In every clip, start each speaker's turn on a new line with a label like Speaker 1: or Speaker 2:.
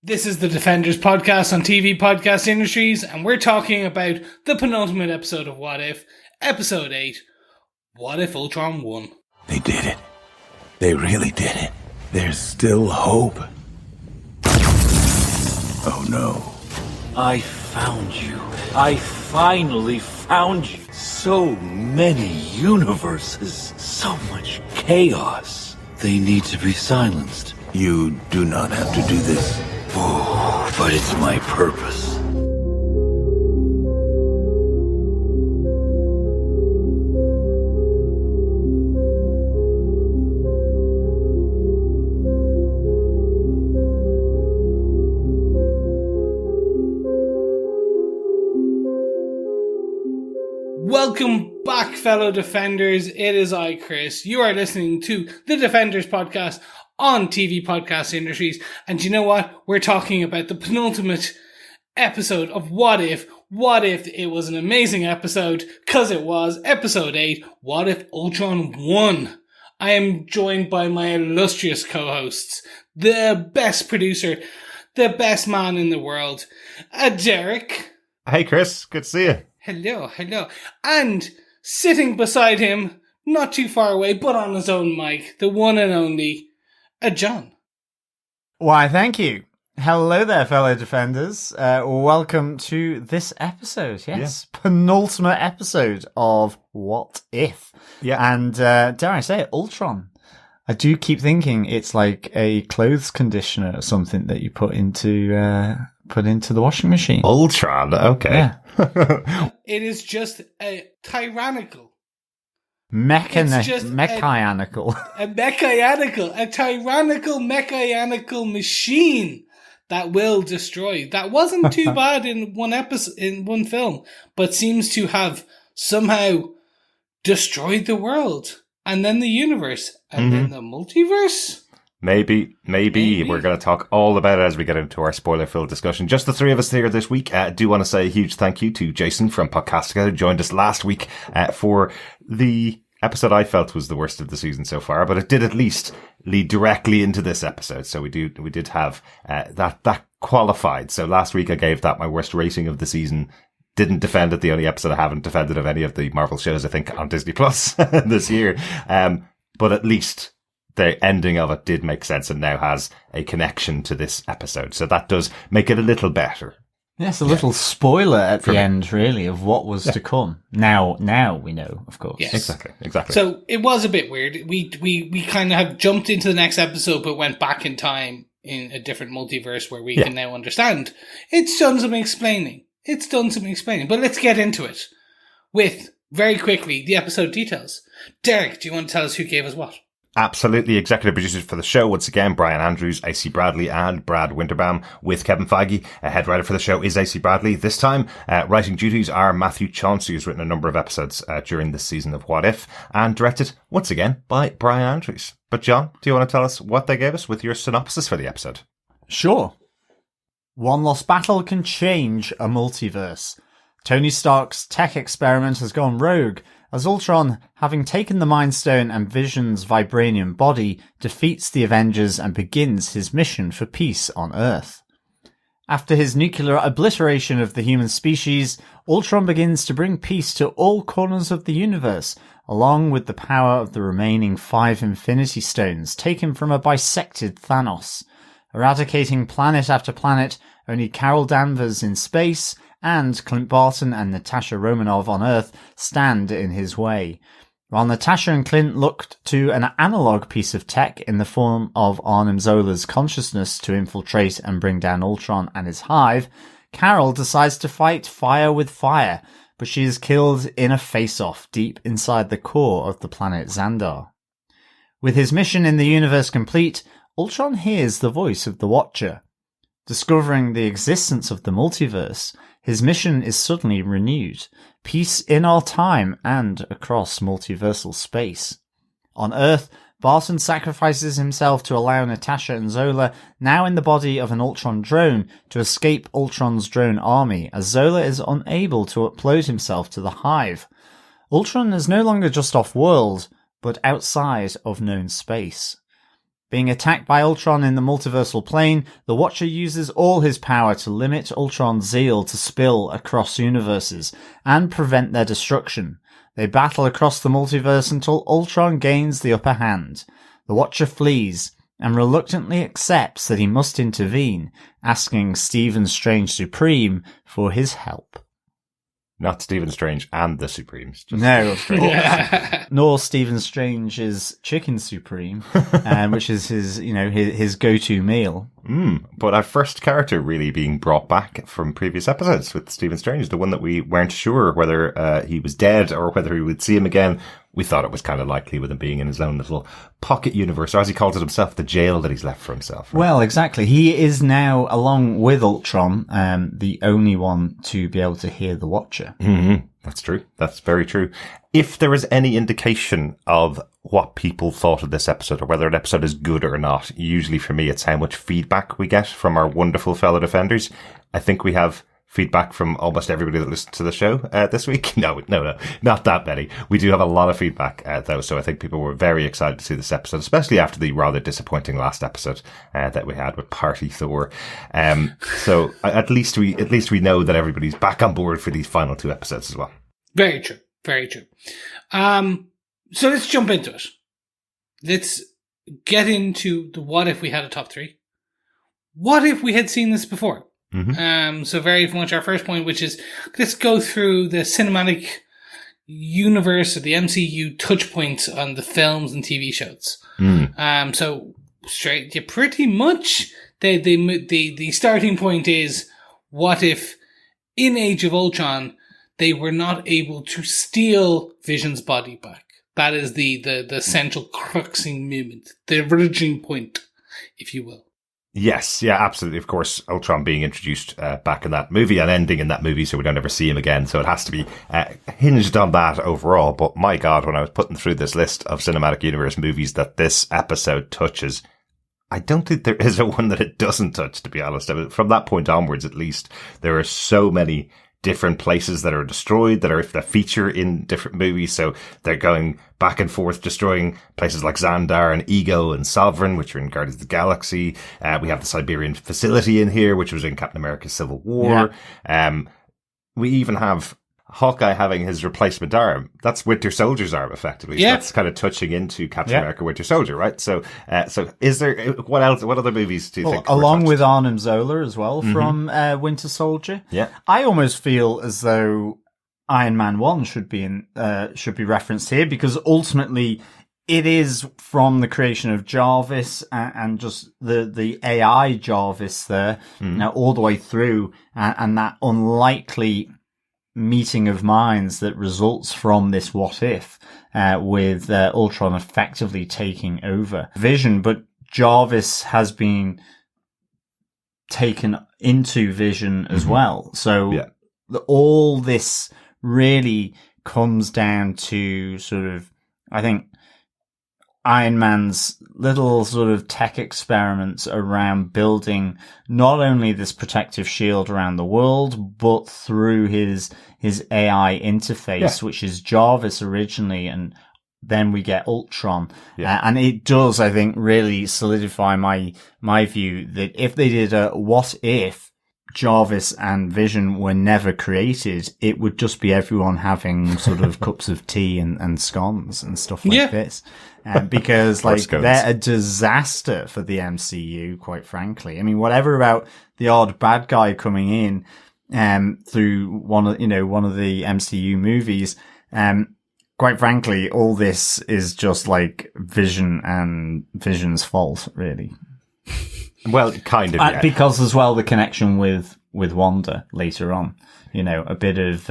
Speaker 1: This is the Defenders podcast on TV Podcast Industries, and we're talking about the penultimate episode of What If, Episode 8, What If Ultron Won?
Speaker 2: They did it. They really did it. There's still hope. Oh no.
Speaker 3: I found you. I finally found you. So many universes. So much chaos. They need to be silenced.
Speaker 2: You do not have to do this.
Speaker 3: Oh, but it's my purpose.
Speaker 1: Welcome back, fellow Defenders. It is I, Chris. You are listening to the Defenders podcast on TV Podcast Industries. And you know what? We're talking about the penultimate episode of What If. What if it was an amazing episode? Because it was. Episode 8, What If Ultron Won? I am joined by my illustrious co-hosts, the best producer, the best man in the world, Derek.
Speaker 4: Hey Chris, good to see you.
Speaker 1: Hello. And sitting beside him, not too far away, but on his own mic, the one and only, John.
Speaker 5: Why, thank you. Hello there, fellow Defenders. Welcome to this episode, yes. Yeah. Penultimate episode of What If.
Speaker 4: Yeah.
Speaker 5: And dare I say it, Ultron. I do keep thinking it's like a clothes conditioner or something that you put into the washing machine.
Speaker 4: Ultron, okay.
Speaker 5: Yeah.
Speaker 1: It is just a tyrannical.
Speaker 5: Mechanical.
Speaker 1: A tyrannical mechanical machine that will destroy. That wasn't too bad in one episode, in one film, but seems to have somehow destroyed the world and then the universe and then the multiverse.
Speaker 4: Maybe. We're going to talk all about it as we get into our spoiler-filled discussion. Just the three of us here this week. I do want to say a huge thank you to Jason from Podcastica, who joined us last week for the episode I felt was the worst of the season so far, but it did at least lead directly into this episode. So we did have that qualified. So last week I gave that my worst rating of the season. Didn't defend it. The only episode I haven't defended of any of the Marvel shows, I think, on Disney Plus this year. But at least the ending of it did make sense and now has a connection to this episode. So that does make it a little better.
Speaker 5: Yes, a little spoiler at the end, really, of what was to come. Now we know, of course.
Speaker 1: Yes.
Speaker 4: Exactly.
Speaker 1: So it was a bit weird. We kind of have jumped into the next episode, but went back in time in a different multiverse where we can now understand. It's done some explaining. But let's get into it with, very quickly, the episode details. Derek, do you want to tell us who gave us what?
Speaker 4: Absolutely. Executive producers for the show, once again, Brian Andrews, AC Bradley, and Brad Winterbaum, with Kevin Feige. Head writer for the show is AC Bradley. This time, writing duties are Matthew Chauncey, who's written a number of episodes during this season of What If, and directed, once again, by Brian Andrews. But John, do you want to tell us what they gave us with your synopsis for the episode?
Speaker 5: Sure. One lost battle can change a multiverse. Tony Stark's tech experiment has gone rogue, as Ultron, having taken the Mind Stone and Vision's vibranium body, defeats the Avengers and begins his mission for peace on Earth. After his nuclear obliteration of the human species, Ultron begins to bring peace to all corners of the universe, along with the power of the remaining 5 Infinity Stones taken from a bisected Thanos. Eradicating planet after planet, only Carol Danvers in space and Clint Barton and Natasha Romanoff on Earth stand in his way. While Natasha and Clint looked to an analog piece of tech in the form of Arnim Zola's consciousness to infiltrate and bring down Ultron and his hive, Carol decides to fight fire with fire, but she is killed in a face-off deep inside the core of the planet Xandar. With his mission in the universe complete, Ultron hears the voice of the Watcher. Discovering the existence of the multiverse, his mission is suddenly renewed. Peace in our time and across multiversal space. On Earth, Barton sacrifices himself to allow Natasha and Zola, now in the body of an Ultron drone, to escape Ultron's drone army, as Zola is unable to upload himself to the hive. Ultron is no longer just off-world, but outside of known space. Being attacked by Ultron in the multiversal plane, the Watcher uses all his power to limit Ultron's zeal to spill across universes and prevent their destruction. They battle across the multiverse until Ultron gains the upper hand. The Watcher flees and reluctantly accepts that he must intervene, asking Stephen Strange Supreme for his help.
Speaker 4: Not Stephen Strange and the Supremes.
Speaker 5: No, nor Stephen Strange's Chicken Supreme, which is his go-to meal.
Speaker 4: But our first character really being brought back from previous episodes with Stephen Strange, the one that we weren't sure whether he was dead or whether we would see him again. We thought it was kind of likely with him being in his own little pocket universe, or as he calls it himself, the jail that he's left for himself. Right?
Speaker 5: Well, exactly. He is now, along with Ultron, the only one to be able to hear the Watcher.
Speaker 4: Mm-hmm. That's true. That's very true. If there is any indication of what people thought of this episode, or whether an episode is good or not, usually for me it's how much feedback we get from our wonderful fellow defenders. I think we have feedback from almost everybody that listened to the show this week. No, not that many. We do have a lot of feedback though, so I think people were very excited to see this episode, especially after the rather disappointing last episode that we had with Party Thor. So at least we know that everybody's back on board for these final 2 episodes as well.
Speaker 1: Very true. Very true. So let's jump into it. Let's get into the what if we had a top 3. What if we had seen this before? Mm-hmm. So very much our first point, which is let's go through the cinematic universe of the MCU touch points on the films and TV shows. So straight, yeah, pretty much the starting point is what if in Age of Ultron they were not able to steal Vision's body back. That is the central cruxing moment, the origin point, if you will.
Speaker 4: Yes, yeah, absolutely. Of course, Ultron being introduced back in that movie and ending in that movie, so we don't ever see him again. So it has to be hinged on that overall. But my God, when I was putting through this list of cinematic universe movies that this episode touches, I don't think there is a one that it doesn't touch, to be honest. I mean, from that point onwards, at least, there are so many different places that are destroyed that feature in different movies. So they're going back and forth, destroying places like Xandar and Ego and Sovereign, which are in Guardians of the Galaxy. We have the Siberian facility in here, which was in Captain America Civil War. Yeah. We even have Hawkeye having his replacement arm. That's Winter Soldier's arm, effectively.
Speaker 1: Yeah.
Speaker 4: So that's kind of touching into Captain America Winter Soldier, right? So is there, what other movies do you think?
Speaker 5: Along with Arnim Zola as well from Winter Soldier.
Speaker 4: Yeah.
Speaker 5: I almost feel as though Iron Man 1 should be referenced here, because ultimately it is from the creation of Jarvis and just the AI Jarvis there, now all the way through, and that unlikely meeting of minds that results from this what if, with Ultron effectively taking over Vision, but Jarvis has been taken into Vision as well. So all this really comes down to sort of, I think, Iron Man's little sort of tech experiments around building not only this protective shield around the world, but through his AI interface, which is Jarvis originally, and then we get Ultron. And it does, I think, really solidify my view that if they did a what if Jarvis and Vision were never created, it would just be everyone having sort of cups of tea and scones and stuff like this. Because they're a disaster for the MCU, quite frankly. I mean, whatever about the odd bad guy coming in through one of the MCU movies, quite frankly, all this is just like Vision and Vision's fault, really.
Speaker 4: Well, kind of,
Speaker 5: because as well the connection with Wanda later on, a bit of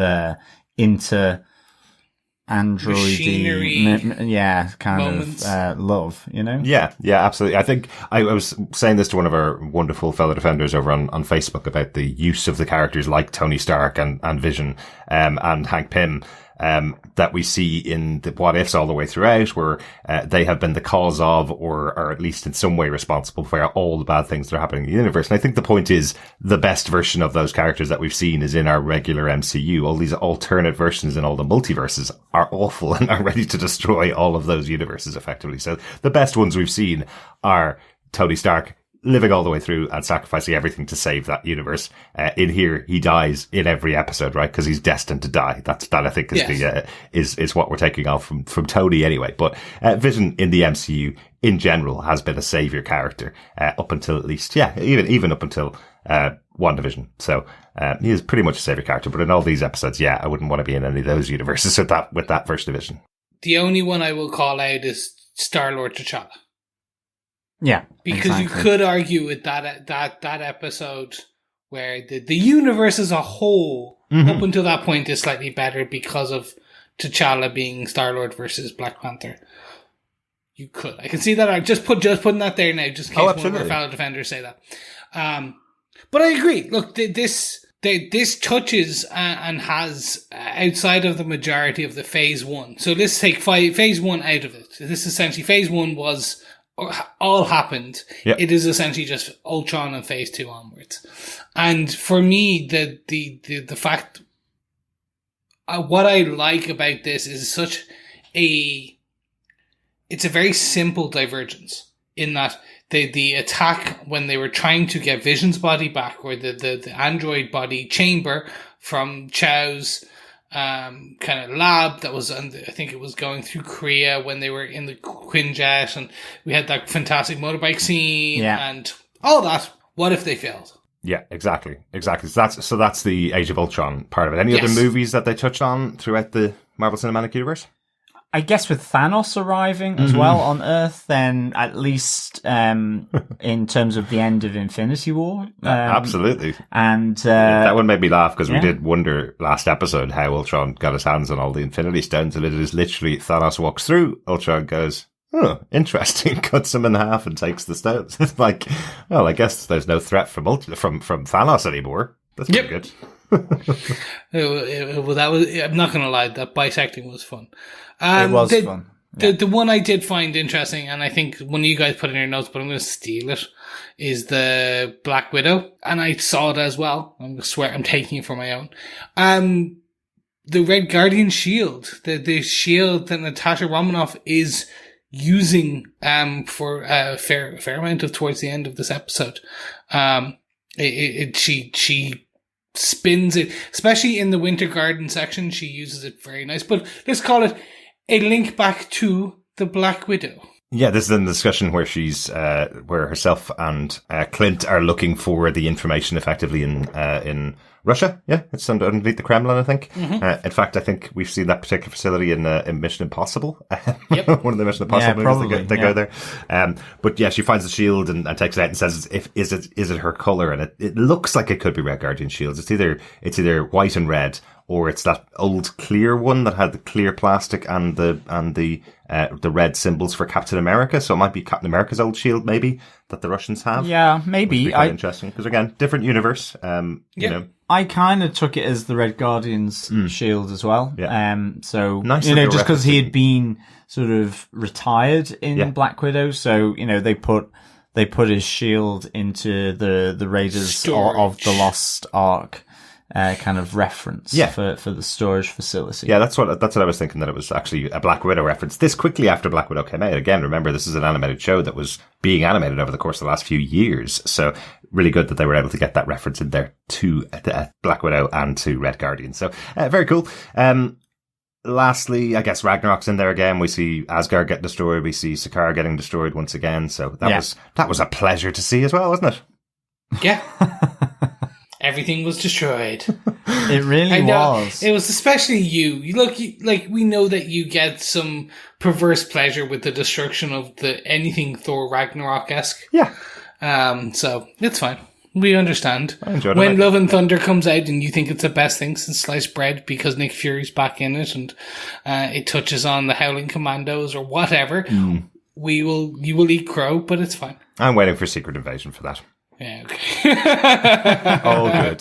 Speaker 5: inter-androidy, kind of love,
Speaker 4: Yeah, absolutely. I think I was saying this to one of our wonderful fellow defenders over on Facebook about the use of the characters like Tony Stark and Vision and Hank Pym. that we see in the what ifs all the way throughout, where they have been the cause of, or are at least in some way responsible for all the bad things that are happening in the universe. And I think the point is the best version of those characters that we've seen is in our regular MCU. All these alternate versions in all the multiverses are awful and are ready to destroy all of those universes effectively. So the best ones we've seen are Tony Stark living all the way through and sacrificing everything to save that universe. In here, he dies in every episode, right? Because he's destined to die. That I think is is what we're taking off from Tony anyway. But Vision in the MCU in general has been a savior character up until at least even up until WandaVision. So he is pretty much a savior character. But in all these episodes, I wouldn't want to be in any of those universes with that first division.
Speaker 1: The only one I will call out is Star-Lord T'Challa.
Speaker 5: Yeah,
Speaker 1: because you could argue with that episode where the universe as a whole, up until that point, is slightly better because of T'Challa being Star-Lord versus Black Panther. You could, I can see that. I'm just putting that there now, just in case one of our fellow defenders say that. But I agree. Look, this touches and has outside of the majority of the phase 1. So let's take phase 1 out of it. This essentially phase 1 was. All happened.
Speaker 4: Yep.
Speaker 1: It is essentially just Ultron and phase 2 onwards. And for me, the fact, what I like about this is it's a very simple divergence in that the attack when they were trying to get Vision's body back, or the android body chamber from Chow's kind of lab that was, I think it was going through Korea when they were in the Quinjet, and we had that fantastic motorbike scene and all that. What if they failed?
Speaker 4: Yeah, exactly. So that's the Age of Ultron part of it. Any other movies that they touched on throughout the Marvel Cinematic Universe?
Speaker 5: I guess with Thanos arriving as well on Earth, then at least in terms of the end of Infinity War.
Speaker 4: Absolutely.
Speaker 5: And
Speaker 4: that one made me laugh because we did wonder last episode how Ultron got his hands on all the Infinity Stones, and it is literally Thanos walks through, Ultron goes, oh, interesting, cuts him in half and takes the stones. It's like, well, I guess there's no threat from Thanos anymore. That's pretty good.
Speaker 1: That was, I'm not going to lie, that bisecting was fun.
Speaker 5: It was fun. Yeah.
Speaker 1: The one I did find interesting, and I think one of you guys put in your notes, but I'm going to steal it, is the Black Widow. And I saw it as well. I swear I'm taking it for my own. The Red Guardian shield, the shield that Natasha Romanoff is using for a fair amount of towards the end of this episode. She spins it, especially in the Winter Garden section. She uses it very nice. But let's call it a link back to the Black Widow.
Speaker 4: Yeah, this is in the discussion where she's where herself and Clint are looking for the information effectively in Russia. Yeah, it's underneath the Kremlin, I think. In fact, I think we've seen that particular facility in Mission Impossible. Yep. One of the Mission Impossible movies. They go there. But yeah, she finds the shield and takes it out and says, "Is it her color?" And it looks like it could be Red Guardian shields. It's either white and red, or it's that old clear one that had the clear plastic and the red symbols for Captain America. So it might be Captain America's old shield, maybe, that the Russians have.
Speaker 5: Yeah, maybe.
Speaker 4: Quite interesting because again, different universe. You know.
Speaker 5: I kind of took it as the Red Guardian's shield as well.
Speaker 4: Yeah.
Speaker 5: So
Speaker 4: nice,
Speaker 5: just because he had been sort of retired in Black Widow, so they put his shield into the Raiders of the Lost Ark. Kind of reference for the storage facility.
Speaker 4: Yeah, that's what I was thinking, that it was actually a Black Widow reference this quickly after Black Widow came out. Again, remember, this is an animated show that was being animated over the course of the last few years. So really good that they were able to get that reference in there to Black Widow and to Red Guardian. So very cool. Lastly, I guess Ragnarok's in there again. We see Asgard getting destroyed. We see Sakaar getting destroyed once again. So that was a pleasure to see as well, wasn't it?
Speaker 1: Yeah. Everything was destroyed.
Speaker 5: It really was.
Speaker 1: It was especially you. Look, like, we know that you get some perverse pleasure with the destruction of anything Thor Ragnarok-esque.
Speaker 4: Yeah.
Speaker 1: So it's fine. We understand.
Speaker 4: I enjoyed
Speaker 1: when Love and Thunder comes out and you think it's the best thing since sliced bread because Nick Fury's back in it and it touches on the Howling Commandos or whatever, you will eat crow, but it's fine.
Speaker 4: I'm waiting for Secret Invasion for that.
Speaker 1: Yeah, okay.
Speaker 4: All good.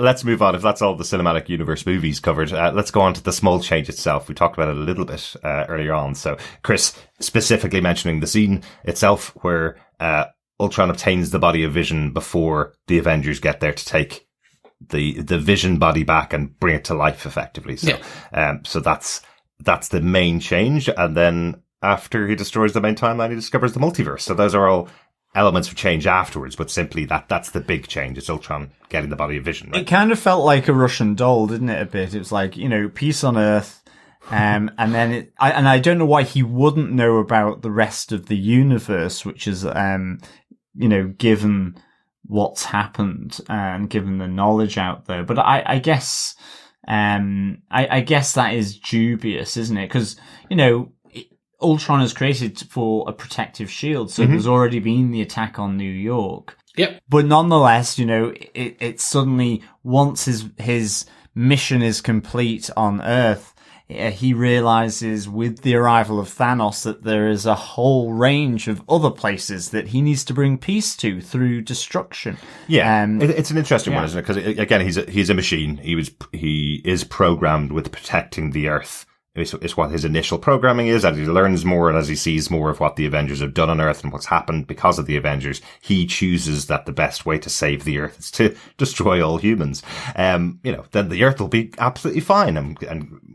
Speaker 4: Let's move on. If that's all the cinematic universe movies covered, let's go on to the small change itself. We talked about it a little bit earlier on. So, Chris, specifically mentioning the scene itself where Ultron obtains the body of Vision before the Avengers get there to take the Vision body back and bring it to life effectively. So, so that's the main change. And then after he destroys the main timeline, he discovers the multiverse. So those are all elements of change afterwards, but simply that's the big change. It's Ultron getting the body of Vision, right?
Speaker 5: It kind of felt like a Russian doll, didn't it, a bit? It was like, peace on Earth. And then I don't know why he wouldn't know about the rest of the universe, which is, given what's happened and given the knowledge out there. But I guess that is dubious, isn't it? Because, Ultron is created for a protective shield, so there's already been the attack on New York.
Speaker 1: Yep.
Speaker 5: But nonetheless, it suddenly, once his mission is complete on Earth, he realizes with the arrival of Thanos that there is a whole range of other places that he needs to bring peace to through destruction.
Speaker 4: Yeah, it's an interesting one, isn't it? Because again, he's a machine. He is programmed with protecting the Earth. It's what his initial programming is, as he learns more and as he sees more of what the Avengers have done on Earth and what's happened because of the Avengers, he chooses that the best way to save the Earth is to destroy all humans. Then the Earth will be absolutely fine. And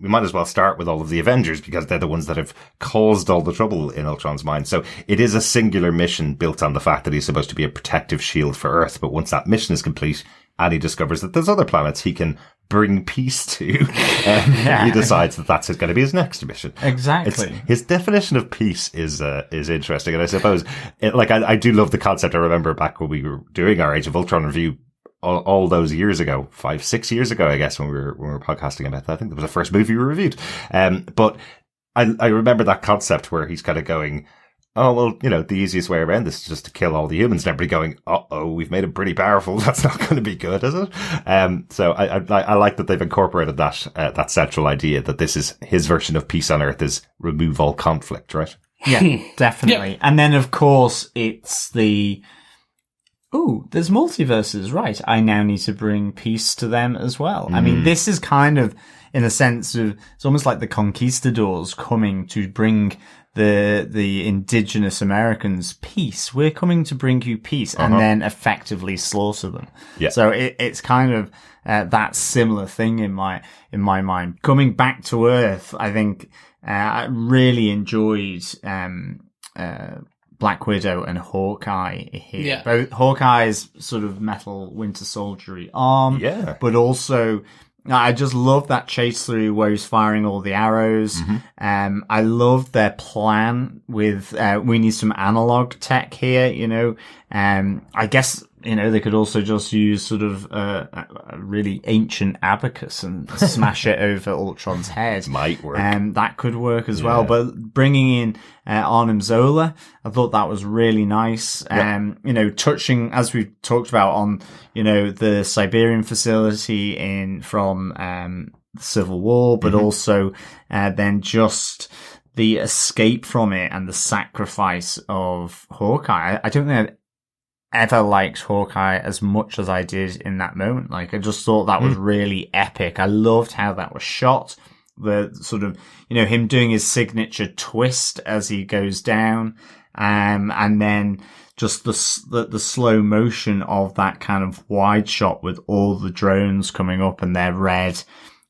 Speaker 4: we might as well start with all of the Avengers because they're the ones that have caused all the trouble in Ultron's mind. So it is a singular mission built on the fact that he's supposed to be a protective shield for Earth. But once that mission is complete and he discovers that there's other planets he can bring peace to, he decides that that's going to be his next mission.
Speaker 5: Exactly.
Speaker 4: His definition of peace is interesting. And I suppose, I do love the concept. I remember back when we were doing our Age of Ultron review all those years ago, 5-6 years ago, I guess, when we were podcasting about that. I think that was the first movie we reviewed. But I remember that concept where he's kind of going, oh, well, the easiest way around this is just to kill all the humans, and everybody going, uh-oh, we've made him pretty powerful. That's not going to be good, is it? So I like that they've incorporated that central idea that this is his version of peace on Earth is remove all conflict, right?
Speaker 5: Yeah, definitely. Yeah. And then, of course, it's there's multiverses, right? I now need to bring peace to them as well. I mean, this is kind of, in a sense of, it's almost like the conquistadors coming to bring the indigenous Americans peace. We're coming to bring you peace, and then effectively slaughter them. Yeah. So it's kind of that similar thing in my mind. Coming back to Earth, I think I really enjoyed Black Widow and Hawkeye here. Yeah. Both Hawkeye's sort of metal Winter Soldiery arm, but also I just love that chase through where he's firing all the arrows. I love their plan with, we need some analog tech here, I guess, they could also just use sort of a really ancient abacus and smash it over Ultron's head.
Speaker 4: Might work.
Speaker 5: That could work as well. But bringing in Arnim Zola, I thought that was really nice. Touching, as we talked about, on the Siberian facility from Civil War, but also then just the escape from it and the sacrifice of Hawkeye. I don't think I've ever liked Hawkeye as much as I did in that moment. I just thought that was really epic. I loved how that was shot. The sort of, him doing his signature twist as he goes down. And then just the slow motion of that kind of wide shot with all the drones coming up and their red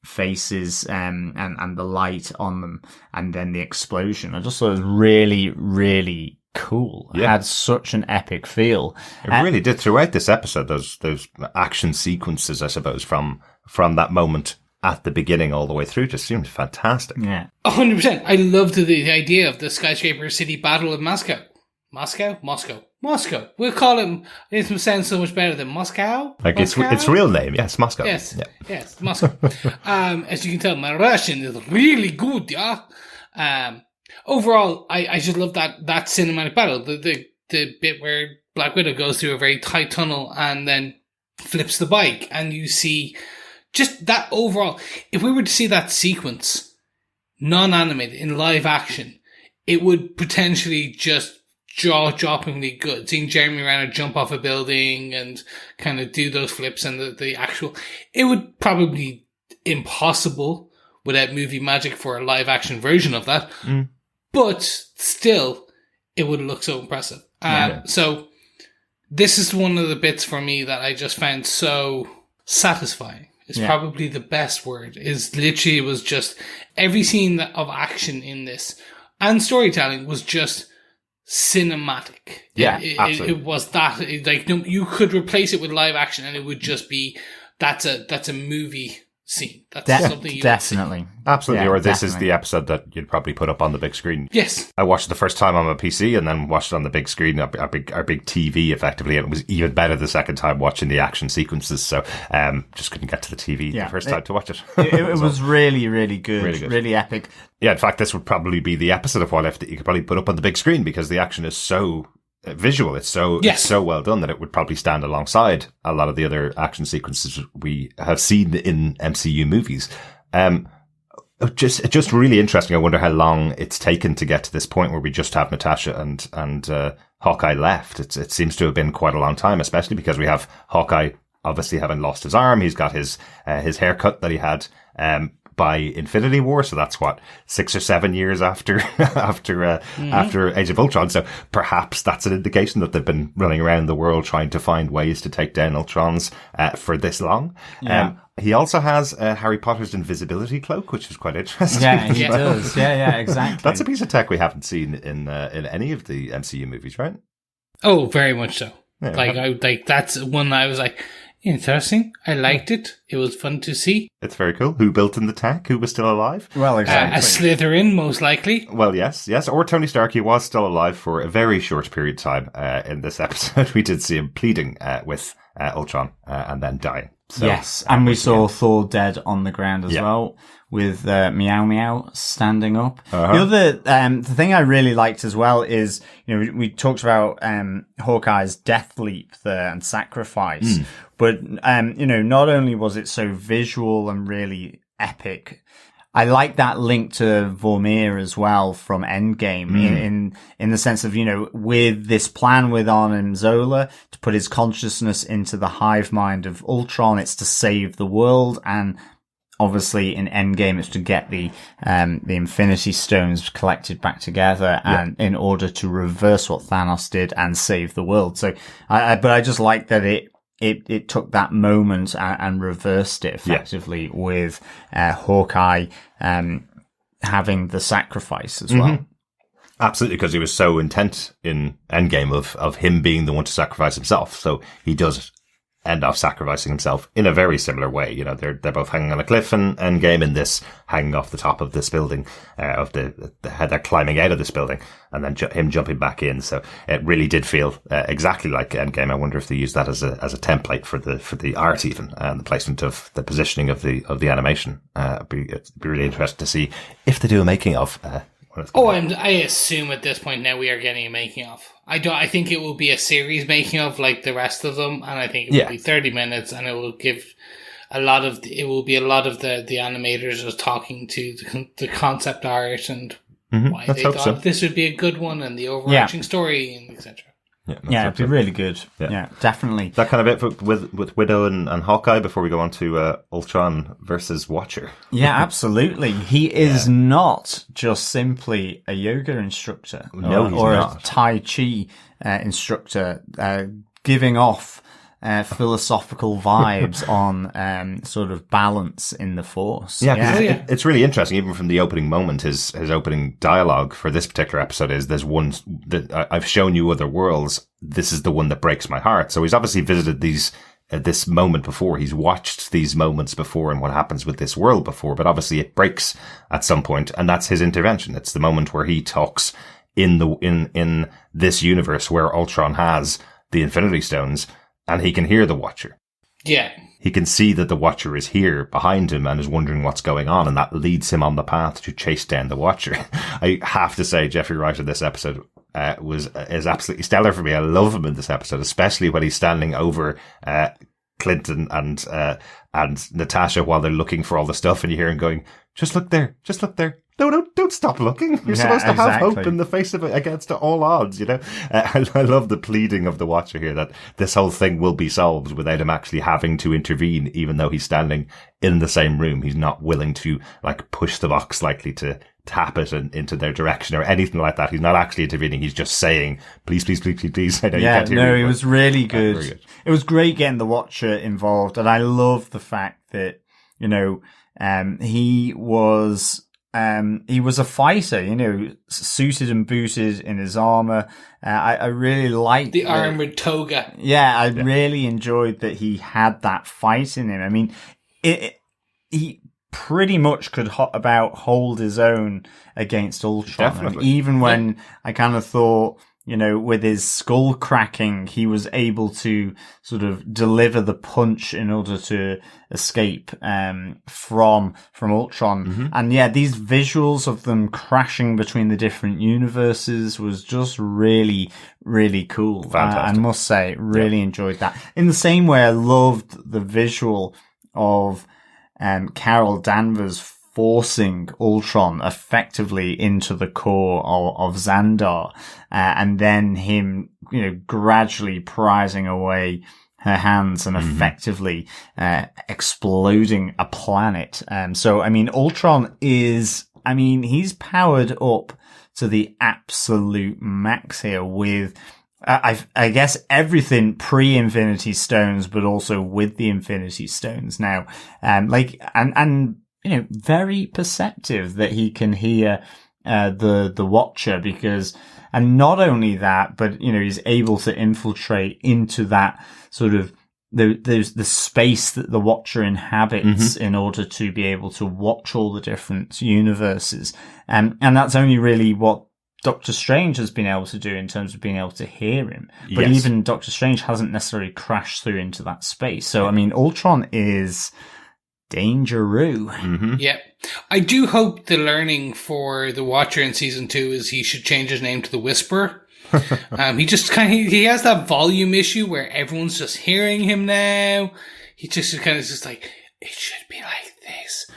Speaker 5: faces, and the light on them, and then the explosion. I just thought it was really, really cool. It had such an epic feel.
Speaker 4: It really did throughout this episode. Those action sequences, I suppose, from that moment at the beginning all the way through just seemed fantastic.
Speaker 5: Yeah,
Speaker 1: 100%. I loved the idea of the skyscraper city battle of Moscow. We'll call it. It sounds so much better than Moscow.
Speaker 4: Its real name, yes, Moscow.
Speaker 1: Yes, yes, Moscow. As you can tell, my Russian is really good. Yeah. Overall, I just love that cinematic battle. The bit where Black Widow goes through a very tight tunnel and then flips the bike, and you see just that overall. If we were to see that sequence non-animated in live action, it would potentially just jaw-droppingly good. Seeing Jeremy Renner jump off a building and kind of do those flips and the actual, it would probably impossible without movie magic for a live action version of that. But still, it would look so impressive. So this is one of the bits for me that I just found so satisfying. It's probably the best word. Is literally, it was just every scene of action in this and storytelling was just cinematic.
Speaker 4: Absolutely.
Speaker 1: It was that, like, no, you could replace it with live action and it would just be, that's a movie scene. That's something you
Speaker 5: definitely.
Speaker 4: Absolutely.
Speaker 5: Yeah,
Speaker 4: Or this
Speaker 5: definitely.
Speaker 4: is the episode that you'd probably put up on the big screen.
Speaker 1: Yes.
Speaker 4: I watched it the first time on my PC and then watched it on the big screen, our big TV effectively, and it was even better the second time watching the action sequences. So just couldn't get to the TV the first time to watch it.
Speaker 5: It was really, really good.
Speaker 4: Really good.
Speaker 5: Really epic.
Speaker 4: Yeah, in fact, this would probably be the episode of What If that you could probably put up on the big screen because the action is so visual. It's so well done that it would probably stand alongside a lot of the other action sequences we have seen in MCU movies. Just really interesting. I wonder how long it's taken to get to this point where we just have Natasha and Hawkeye left. It seems to have been quite a long time, especially because we have Hawkeye obviously having lost his arm. He's got his haircut that he had by Infinity War, so that's 6 or 7 years after after Age of Ultron. So perhaps that's an indication that they've been running around the world trying to find ways to take down Ultrons for this long. He also has Harry Potter's invisibility cloak, which is quite interesting.
Speaker 5: Yeah, he does. Yeah, exactly.
Speaker 4: That's a piece of tech we haven't seen in any of the MCU movies, right?
Speaker 1: Oh, very much so.
Speaker 4: Yeah,
Speaker 1: That's one that I was like, interesting. I liked it. It was fun to see.
Speaker 4: It's very cool. Who built in the tech? Who was still alive?
Speaker 5: Well, exactly.
Speaker 1: A Slytherin, most likely.
Speaker 4: Well, yes. Or Tony Stark. He was still alive for a very short period of time. In this episode, we did see him pleading with Ultron and then dying. So,
Speaker 5: yes, and we saw Thor dead on the ground as well, with Meow Meow standing up. The other the thing I really liked as well is, we talked about Hawkeye's death leap there and sacrifice, but not only was it so visual and really epic, I like that link to Vormir as well from Endgame in the sense of, with this plan with Arnim Zola to put his consciousness into the hive mind of Ultron, it's to save the world. And obviously in Endgame, it's to get the Infinity Stones collected back together and in order to reverse what Thanos did and save the world. So but I just like that it took that moment and reversed it effectively with Hawkeye having the sacrifice as well.
Speaker 4: Absolutely, because he was so intent in Endgame of him being the one to sacrifice himself. So he does end up sacrificing himself in a very similar way. They're both hanging on a cliff in Endgame, and this hanging off the top of this building, they're climbing out of this building, and then him jumping back in. So it really did feel exactly like Endgame. I wonder if they use that as a template for the art even, and the placement of the positioning of the animation. It'd be really interesting to see if they do a making of.
Speaker 1: I assume at this point now we are getting a making of. I think it will be a series making of like the rest of them, and I think it will be 30 minutes, and it will give a lot of the animators just talking to the concept art and why they thought this would be a good one and the overarching story and etc.
Speaker 5: It'd be really good. Yeah, definitely.
Speaker 4: That kind of it with Widow and Hawkeye before we go on to Ultron versus Watcher.
Speaker 5: Yeah, absolutely. He is not just simply a yoga instructor or a Tai Chi instructor giving off philosophical vibes on sort of balance in the Force.
Speaker 4: It's really interesting. Even from the opening moment, his opening dialogue for this particular episode is, "There's one that I've shown you other worlds. This is the one that breaks my heart." So he's obviously visited this moment before. He's watched these moments before and what happens with this world before. But obviously it breaks at some point, and that's his intervention. It's the moment where he talks in this universe where Ultron has the Infinity Stones. And he can hear the Watcher.
Speaker 1: Yeah.
Speaker 4: He can see that the Watcher is here behind him and is wondering what's going on, and that leads him on the path to chase down the Watcher. I have to say, Jeffrey Wright in this episode is absolutely stellar for me. I love him in this episode, especially when he's standing over Clinton and Natasha while they're looking for all the stuff, and you hear him going, "Just look there, just look there, no, don't stop looking. You're supposed to have hope in the face of it against all odds, you know? I love the pleading of the Watcher here that this whole thing will be solved without him actually having to intervene, even though he's standing in the same room. He's not willing to, like, push the box slightly to tap it into their direction or anything like that. He's not actually intervening. He's just saying, please, please, please, please, please. I know you can't hear me,
Speaker 5: it was really good. It was great getting the Watcher involved. And I love the fact that, you know, he was a fighter, you know, suited and booted in his armor. I really liked
Speaker 1: the armored toga.
Speaker 5: Yeah, I really enjoyed that he had that fight in him. I mean, he pretty much could hold his own against Ultron.
Speaker 4: Definitely.
Speaker 5: And even when I kind of thought, you know, with his skull cracking, he was able to sort of deliver the punch in order to escape from Ultron. Mm-hmm. And yeah, these visuals of them crashing between the different universes was just really, really cool.
Speaker 4: Fantastic.
Speaker 5: I must say, really enjoyed that. In the same way, I loved the visual of Carol Danvers forcing Ultron effectively into the core of Xandar, and then him, you know, gradually prizing away her hands and effectively exploding a planet. So, I mean, Ultron he's powered up to the absolute max here with, I guess everything pre-Infinity Stones, but also with the Infinity Stones now. And you know, very perceptive that he can hear the Watcher and not only that, but you know, he's able to infiltrate into that sort of the space that the Watcher inhabits in order to be able to watch all the different universes. And that's only really what Doctor Strange has been able to do in terms of being able to hear him. But even Doctor Strange hasn't necessarily crashed through into that space. So, I mean, Ultron is dangeroo.
Speaker 4: Mm-hmm.
Speaker 1: Yeah. I do hope the learning for the Watcher in season 2 is he should change his name to the Whisperer. He has that volume issue where everyone's just hearing him now. He just kind of just like, it should be like this.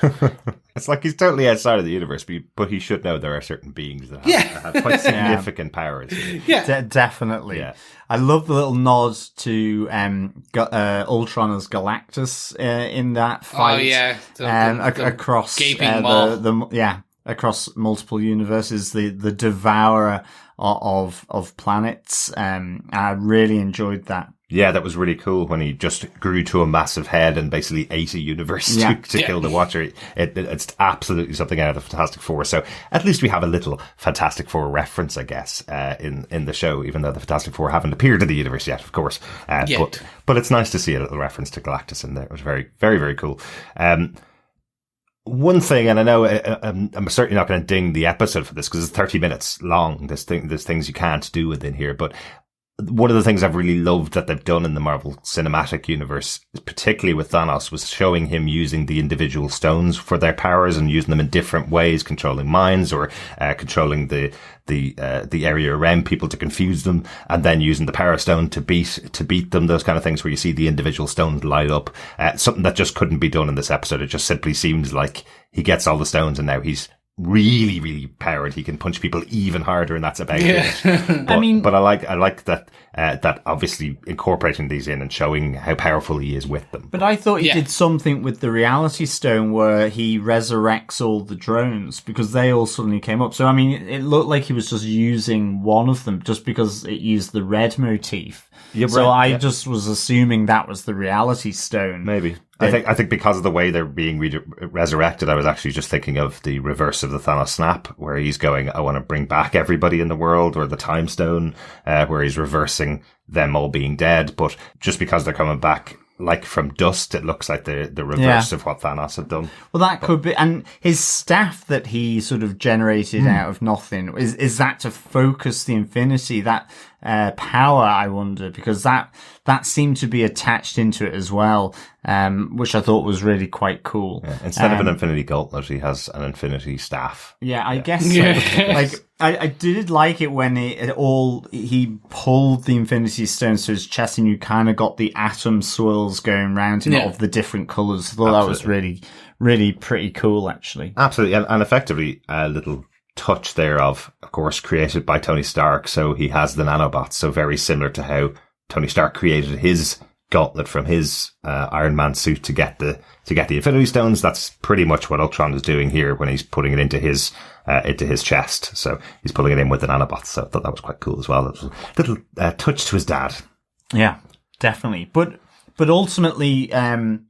Speaker 4: It's like he's totally outside of the universe, but he should know there are certain beings that have quite significant powers.
Speaker 5: Yeah, definitely. Yeah. I love the little nod to Ultron as Galactus in that fight.
Speaker 1: Oh yeah,
Speaker 5: across
Speaker 1: gaping maw.
Speaker 5: Across multiple universes, the devourer of planets. I really enjoyed that.
Speaker 4: Yeah, that was really cool when he just grew to a massive head and basically ate a universe to kill the Watcher. It's absolutely something out of the Fantastic Four. So at least we have a little Fantastic Four reference, I guess, in the show, even though the Fantastic Four haven't appeared in the universe yet, of course. But it's nice to see a little reference to Galactus in there. It was very, very, very cool. One thing, and I know I'm certainly not going to ding the episode for this because it's 30 minutes long. There's things you can't do within here, but one of the things I've really loved that they've done in the Marvel Cinematic Universe, particularly with Thanos, was showing him using the individual stones for their powers and using them in different ways, controlling minds or controlling the area around people to confuse them, and then using the Power Stone to beat them. Those kind of things where you see the individual stones light up. Something that just couldn't be done in this episode. It just simply seems like he gets all the stones and now he's really, really powered. He can punch people even harder, and that's about it. But I like that that obviously incorporating these in and showing how powerful he is with them.
Speaker 5: But I thought he did something with the Reality Stone where he resurrects all the drones because they all suddenly came up. So I mean, it looked like he was just using one of them just because it used the red motif. I just was assuming that was the Reality Stone.
Speaker 4: Maybe. I think because of the way they're being resurrected, I was actually just thinking of the reverse of the Thanos snap, where he's going, I want to bring back everybody in the world, or the Time Stone, where he's reversing them all being dead. But just because they're coming back like from dust, it looks like the reverse of what Thanos had done.
Speaker 5: Well, that could be. And his staff that he sort of generated out of nothing, is that to focus the infinity, that power, I wonder, because that seemed to be attached into it as well, which I thought was really quite cool.
Speaker 4: Yeah. Instead of an infinity gauntlet, he has an infinity staff.
Speaker 5: Yeah, I guess so. Like, I did like it when he pulled the Infinity Stones to his chest, and you kind of got the atom swirls going round of the different colours. I thought that was really, really pretty cool, actually.
Speaker 4: Absolutely, and effectively a little touch there of course, created by Tony Stark, so he has the nanobots, so very similar to how Tony Stark created his gauntlet from his Iron Man suit to get the Infinity Stones. That's pretty much what Ultron is doing here when he's putting it into his chest. So he's pulling it in with the nanobots. So I thought that was quite cool as well. That was a little touch to his dad. Yeah,
Speaker 5: definitely. But ultimately, the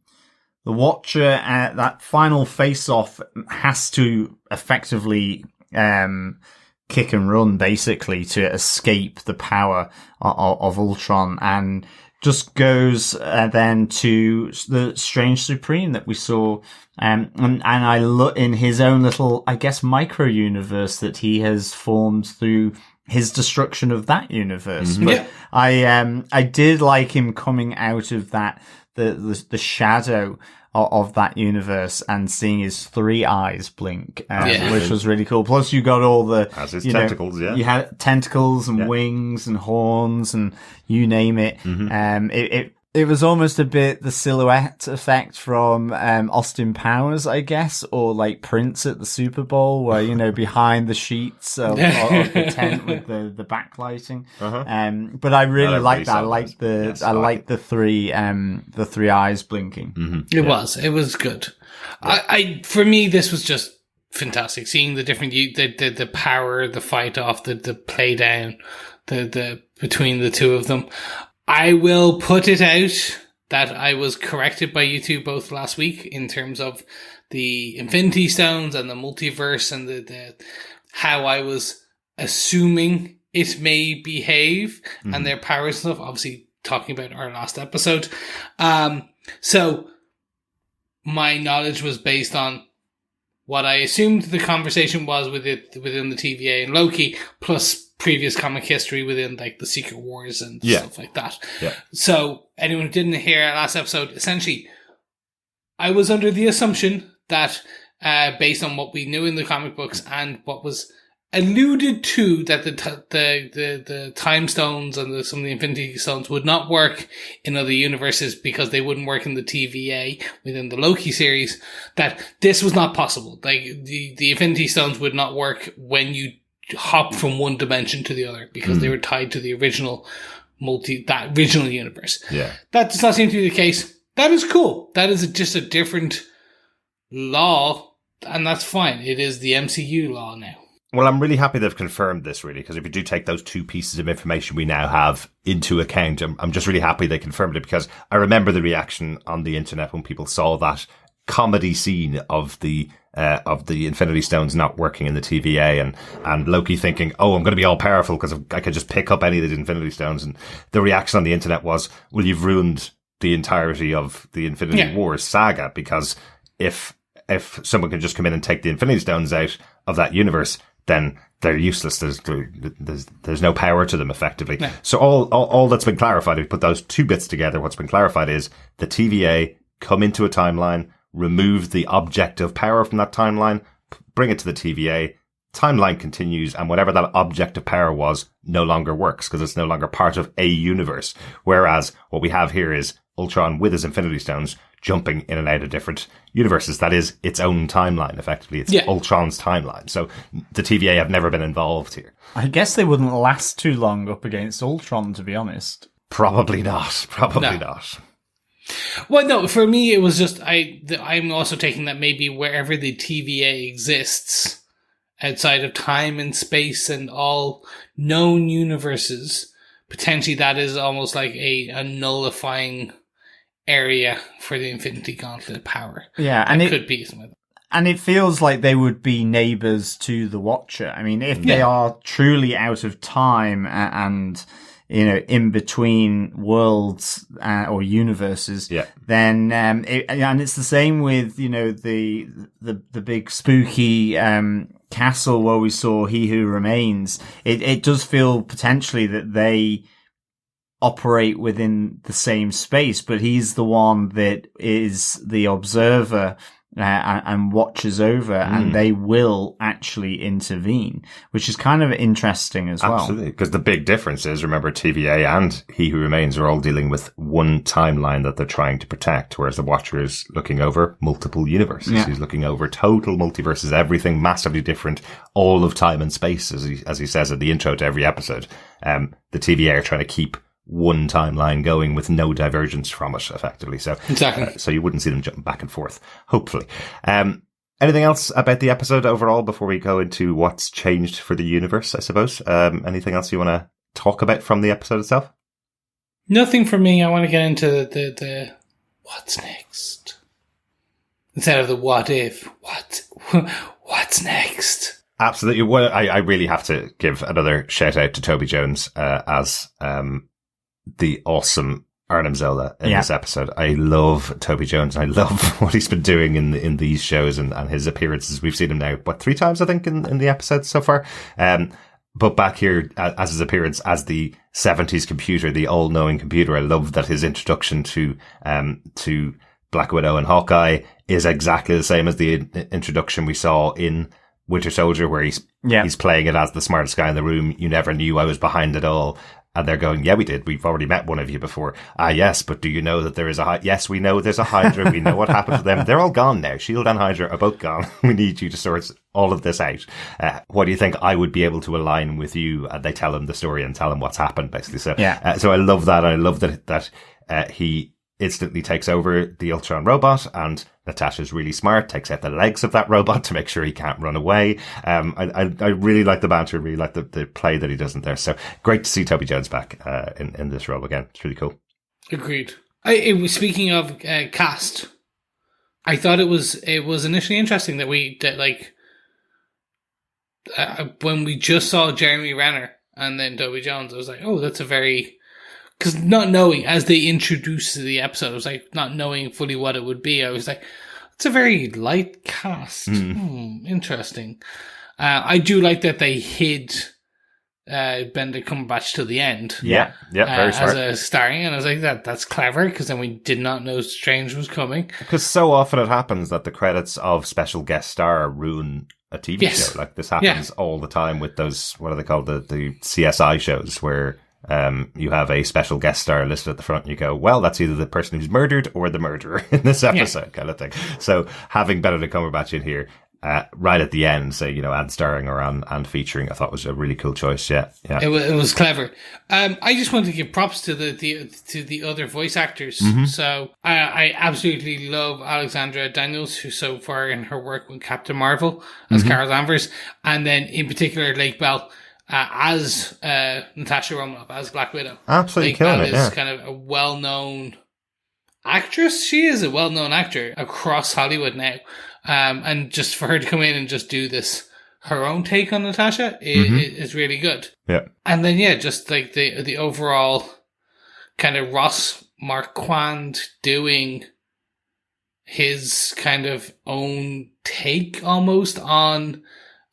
Speaker 5: Watcher, that final face-off has to effectively kick and run, basically, to escape the power of Ultron, and just goes then to the Strange Supreme that we saw, and I look in his own little, I guess, micro universe that he has formed through his destruction of that universe. But I did like him coming out of that the shadow of that universe and seeing his 3 eyes blink, which was really cool. Plus, you got all the
Speaker 4: tentacles.
Speaker 5: You had tentacles and wings and horns and you name it. It was almost a bit the silhouette effect from Austin Powers, I guess, or like Prince at the Super Bowl, where behind the sheets of the tent with the backlighting. But I really like that. I like the 3 eyes blinking.
Speaker 1: It was good. I for me, this was just fantastic. Seeing the different the power, the fight off, the play down, the between the two of them. I will put it out that I was corrected by you two both last week in terms of the Infinity Stones and the multiverse and the how I was assuming it may behave and their powers and stuff. Obviously, talking about our last episode. So my knowledge was based on what I assumed the conversation was within the TVA and Loki, plus previous comic history within like the Secret Wars and stuff like that. Yeah. So anyone who didn't hear our last episode, essentially, I was under the assumption that based on what we knew in the comic books and what was alluded to, that the time stones and some of the Infinity Stones would not work in other universes because they wouldn't work in the TVA within the Loki series, that this was not possible. Like the Infinity Stones would not work when you hop from one dimension to the other because they were tied to the original original universe. Yeah. That does not seem to be the case. That is cool. That is just a different law, and that's fine. It is the MCU law now.
Speaker 4: Well, I'm really happy they've confirmed this, really, because if you do take those 2 pieces of information we now have into account, I'm just really happy they confirmed it, because I remember the reaction on the internet when people saw that comedy scene of the Infinity Stones not working in the TVA and Loki thinking, oh, I'm going to be all powerful because I could just pick up any of the Infinity Stones. And the reaction on the internet was, well, you've ruined the entirety of the Infinity Wars saga, because if someone can just come in and take the Infinity Stones out of that universe, then they're useless. There's no power to them, effectively. No. So all that's been clarified, if you put those 2 bits together, what's been clarified is the TVA come into a timeline, remove the object of power from that timeline, bring it to the TVA, timeline continues, and whatever that object of power was no longer works because it's no longer part of a universe. Whereas what we have here is Ultron with his Infinity Stones jumping in and out of different universes. That is its own timeline, effectively. It's Ultron's timeline. So the TVA have never been involved here.
Speaker 5: I guess they wouldn't last too long up against Ultron, to be honest.
Speaker 4: Probably not. Not.
Speaker 1: Well, no, for me, it was just, I'm also taking that maybe wherever the TVA exists, outside of time and space and all known universes, potentially that is almost like a nullifying area for the Infinity Gauntlet power.
Speaker 5: Yeah, and
Speaker 1: it could be something like that.
Speaker 5: And it feels like they would be neighbours to the Watcher. I mean, if they are truly out of time and in between worlds or universes, then and it's the same with the big spooky castle where we saw He Who Remains. It does feel potentially that they operate within the same space, but he's the one that is the observer and watches over, and they will actually intervene, which is kind of interesting as well.
Speaker 4: Absolutely, because the big difference is, remember, TVA and He Who Remains are all dealing with one timeline that they're trying to protect, whereas the Watcher is looking over multiple universes.
Speaker 5: Yeah.
Speaker 4: He's looking over total multiverses, everything massively different, all of time and space, as he says in the intro to every episode. The TVA are trying to keep one timeline going with no divergence from it, effectively. So,
Speaker 1: Exactly.
Speaker 4: So you wouldn't see them jumping back and forth, hopefully. Anything else about the episode overall before we go into what's changed for the universe, I suppose? Anything else you want to talk about from the episode itself?
Speaker 1: Nothing for me. I want to get into the what's next instead of the what if. What's next?
Speaker 4: Absolutely. Well, I really have to give another shout out to Toby Jones as the awesome Arnim Zola in this episode. I love Toby Jones. I love what he's been doing in these shows and his appearances. We've seen him now, 3 times, I think, in the episodes so far. But back here, as his appearance as the 70s computer, the all-knowing computer, I love that his introduction to Black Widow and Hawkeye is exactly the same as the introduction we saw in Winter Soldier, where he's playing it as the smartest guy in the room. You never knew I was behind it all. And they're going, yeah, we did. We've already met one of you before. Yes, but do you know that there is yes, we know there's a Hydra. We know what happened to them. They're all gone now. S.H.I.E.L.D. and Hydra are both gone. We need you to sort all of this out. What do you think I would be able to align with you? And they tell him the story and tell him what's happened, basically. So, so I love that. I love that he instantly takes over the Ultron robot, and Natasha's really smart, takes out the legs of that robot to make sure he can't run away. I really like the banter, really like the play that he does in there. So great to see Toby Jones back in this role again. It's really cool.
Speaker 1: Agreed. It was, speaking of cast, I thought it was initially interesting that when we just saw Jeremy Renner and then Toby Jones, I was like, oh, that's a very... Because not knowing, as they introduced the episode, I was like, not knowing fully what it would be, I was like, it's a very light cast. Interesting. I do like that they hid Benedict Cumberbatch till the end.
Speaker 4: Yeah, very smart.
Speaker 1: As a starring, and I was like, that's clever, because then we did not know Strange was coming.
Speaker 4: Because so often it happens that the credits of special guest star ruin a TV show. Like, this happens all the time with those, what are they called, the CSI shows, where... you have a special guest star listed at the front and you go, well, that's either the person who's murdered or the murderer in this episode, kind of thing. So having Benedict Cumberbatch in here, right at the end, say, and starring or and featuring, I thought was a really cool choice. Yeah.
Speaker 1: It was clever. I just want to give props to the other voice actors. So I absolutely love Alexandra Daniels, who's so far in her work with Captain Marvel as Carol Danvers, and then in particular Lake Bell as Natasha Romanoff, as Black Widow.
Speaker 4: Absolutely killing it,
Speaker 1: is kind of a well-known actress. She is a well-known actor across Hollywood now. And just for her to come in and just do this, her own take on Natasha, is really good.
Speaker 4: Yeah.
Speaker 1: And then, just like the overall kind of Ross Marquand doing his kind of own take almost on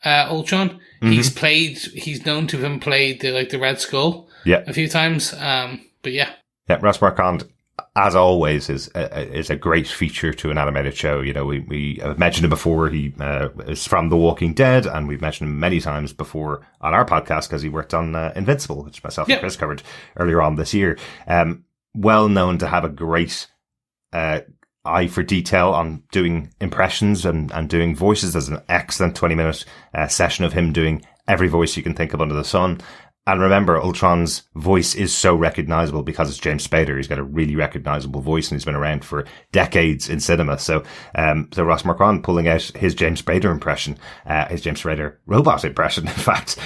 Speaker 1: Ultron. He's known to have played the Red Skull a few times. But yeah. Yeah,
Speaker 4: Ross Marquand, as always, is a great feature to an animated show. We have mentioned him before. He is from The Walking Dead, and we've mentioned him many times before on our podcast because he worked on Invincible, which myself and Chris covered earlier on this year. Well known to have a great eye for detail on doing impressions and doing voices. There's an excellent 20-minute session of him doing every voice you can think of under the sun. And remember, Ultron's voice is so recognizable because it's James Spader. He's got a really recognizable voice and he's been around for decades in cinema. So Ross Marquand pulling out his James Spader impression, his James Spader robot impression, in fact,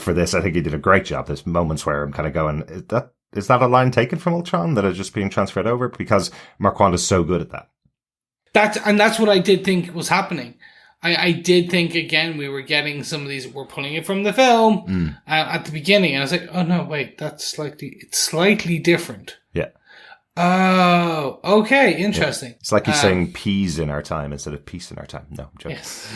Speaker 4: for this, I think he did a great job. There's moments where I'm kind of going, is that a line taken from Ultron that is just being transferred over? Because Marquand is so good at that.
Speaker 1: That's what I did think was happening. I did think, again, we were getting some of these, we're pulling it from the film at the beginning. And I was like, oh no, wait, it's slightly different.
Speaker 4: Yeah.
Speaker 1: Oh, okay, interesting.
Speaker 4: Yeah. It's like he's saying peas in our time instead of peace in our time. No, I'm joking.
Speaker 1: Yes.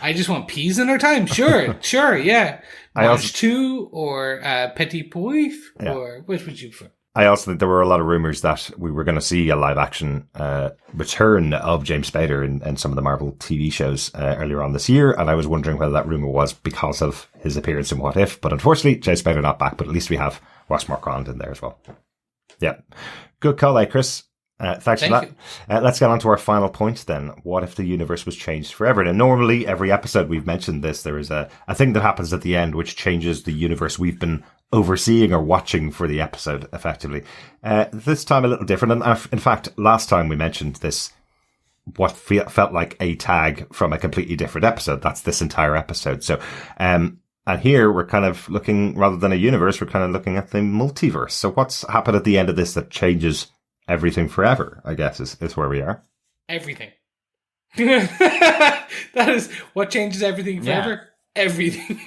Speaker 1: I just want peas in our time. Sure, yeah. March 2 or Petit Poif, or which would you prefer?
Speaker 4: I also think there were a lot of rumors that we were going to see a live action return of James Spader in some of the Marvel TV shows earlier on this year. And I was wondering whether that rumor was because of his appearance in What If. But unfortunately, James Spader not back, but at least we have Ross Marquand in there as well. Yeah. Good call out, Chris. Thanks for that. Let's get on to our final point then. What if the universe was changed forever? Now, normally, every episode we've mentioned this, there is a thing that happens at the end which changes the universe we've been overseeing or watching for the episode, effectively. This time a little different. And in fact, last time we mentioned this, what felt like a tag from a completely different episode. That's this entire episode. So, and here we're kind of looking, rather than a universe, we're kind of looking at the multiverse. So what's happened at the end of this that changes everything forever, I guess, is where we are.
Speaker 1: Everything. That is what changes everything forever. Yeah. Everything.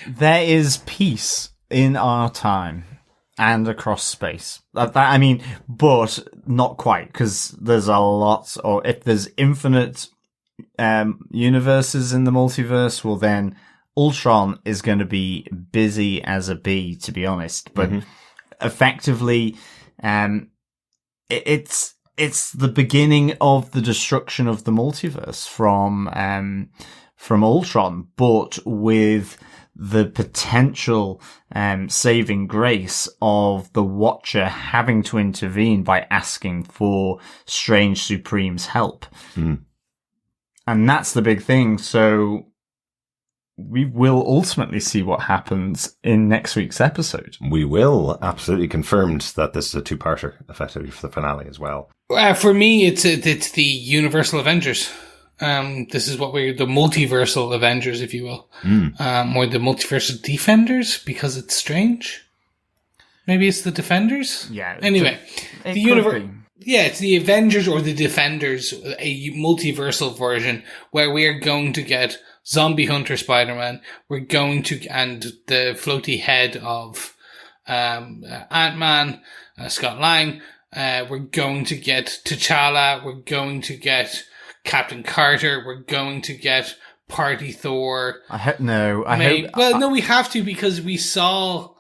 Speaker 5: There is peace in our time and across space. But not quite, because there's a lot, or if there's infinite universes in the multiverse, well then Ultron is going to be busy as a bee, to be honest. But effectively, it's the beginning of the destruction of the multiverse from Ultron, but with the potential saving grace of the Watcher having to intervene by asking for Strange Supreme's help. And that's the big thing. So we will ultimately see what happens in next week's episode.
Speaker 4: We will. Absolutely confirmed that this is a two-parter, effectively, for the finale as well.
Speaker 1: For me, it's the Universal Avengers. This is what the multiversal Avengers, if you will. Or the multiversal Defenders, because it's strange. Maybe it's the Defenders?
Speaker 5: Yeah.
Speaker 1: Anyway, the universe. Yeah, it's the Avengers or the Defenders, a multiversal version where we are going to get Zombie Hunter Spider-Man. We're going to, and the floaty head of Ant-Man, Scott Lang. We're going to get T'Challa. We're going to get Captain Carter. We're going to get Party Thor.
Speaker 5: We have to, because we saw